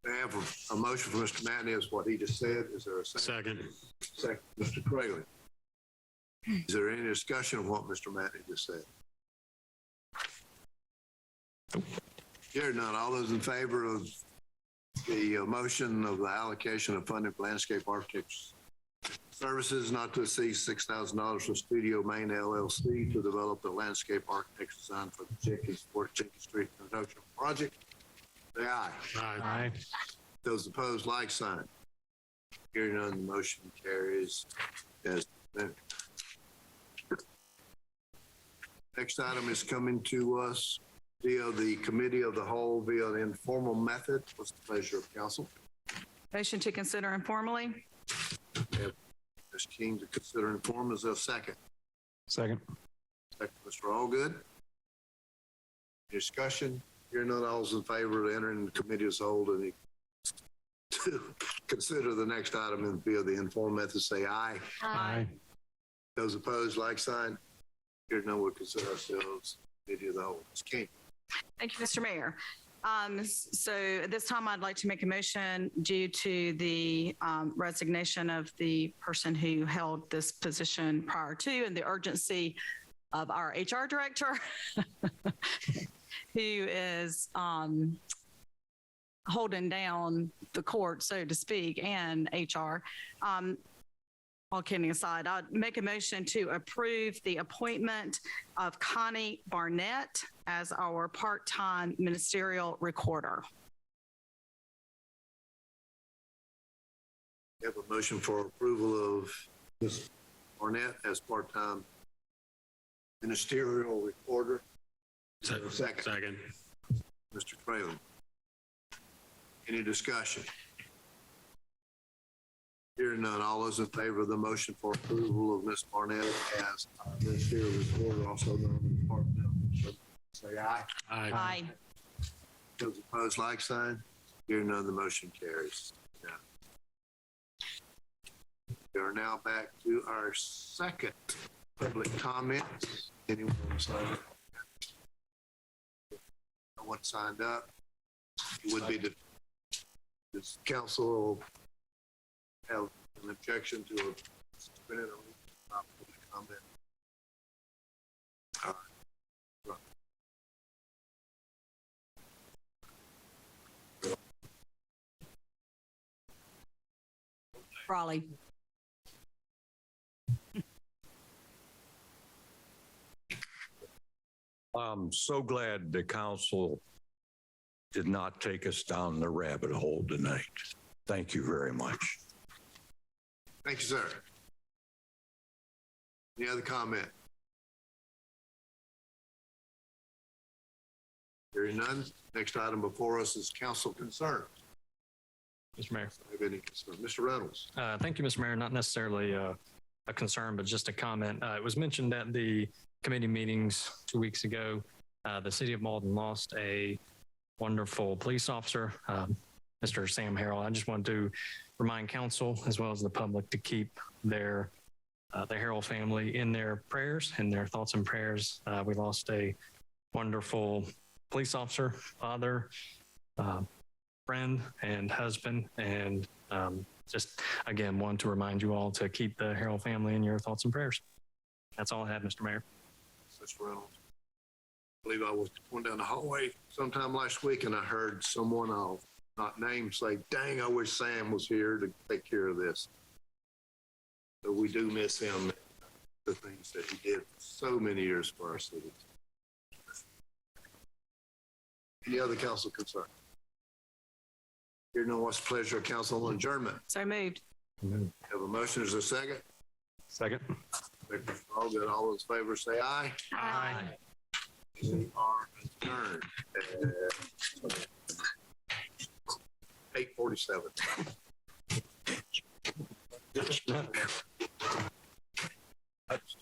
I have a motion for Mr. Matney, is what he just said. Is there a second? Second, Mr. Crayley. Is there any discussion of what Mr. Matney just said? Hearing none, all those in favor of the motion of the allocation of funding for landscape architecture services not to exceed $6,000 for Studio Maine LLC to develop the landscape architecture design for the Jenkins Court, Jenkins Street construction project, say aye. Aye. Those opposed, like sign. Hearing none, the motion carries as presented. Next item is coming to us via the committee of the whole via the informal method. What's the pleasure of council? Motion to consider informally. Ms. King to consider informal. Is there a second? Second. Second, Mr. Allgood. Discussion. Hearing none, all those in favor of entering the committee as a whole and to consider the next item via the informal method, say aye. Aye. Those opposed, like sign. Hearing none, we'll consider ourselves committee of the whole. Ms. King. Thank you, Mr. Mayor. So at this time, I'd like to make a motion due to the resignation of the person who held this position prior to and the urgency of our HR director, who is holding down the court, so to speak, and HR. All kidding aside, I'd make a motion to approve the appointment of Connie Barnett as our part-time ministerial recorder. We have a motion for approval of Ms. Barnett as part-time ministerial recorder. Second. Second. Mr. Crayley. Any discussion? Hearing none, all those in favor of the motion for approval of Ms. Barnett as ministerial recorder, also known as part-time, say aye. Aye. Those opposed, like sign. Hearing none, the motion carries. Yeah. We are now back to our second public comment. Anyone signed up? No one signed up. It would be this council have an objection to a suspended or public comment. All right. Raleigh. I'm so glad the council did not take us down the rabbit hole tonight. Thank you very much. Thank you, sir. Any other comment? Hearing none. Next item before us is council concerns. Mr. Mayor. Have any concern? Mr. Reynolds. Thank you, Mr. Mayor. Not necessarily a concern, but just a comment. It was mentioned at the committee meetings 2 weeks ago, the city of Mauldin lost a wonderful police officer, Mr. Sam Harrell. I just wanted to remind council as well as the public to keep the Harrell family in their prayers, in their thoughts and prayers. We lost a wonderful police officer, father, friend, and husband, and just again want to remind you all to keep the Harrell family in your thoughts and prayers. That's all I had, Mr. Mayor. Mr. Reynolds. I believe I was going down the hallway sometime last week and I heard someone I'll not name say, dang, I wish Sam was here to take care of this. So we do miss him, the things that he did for so many years for our city. Any other council concern? Here no what's the pleasure of council on adjournment. So moved. Have a motion, is there a second? Second. All good. All those in favor say aye. Aye. We are adjourned at 8:47. That's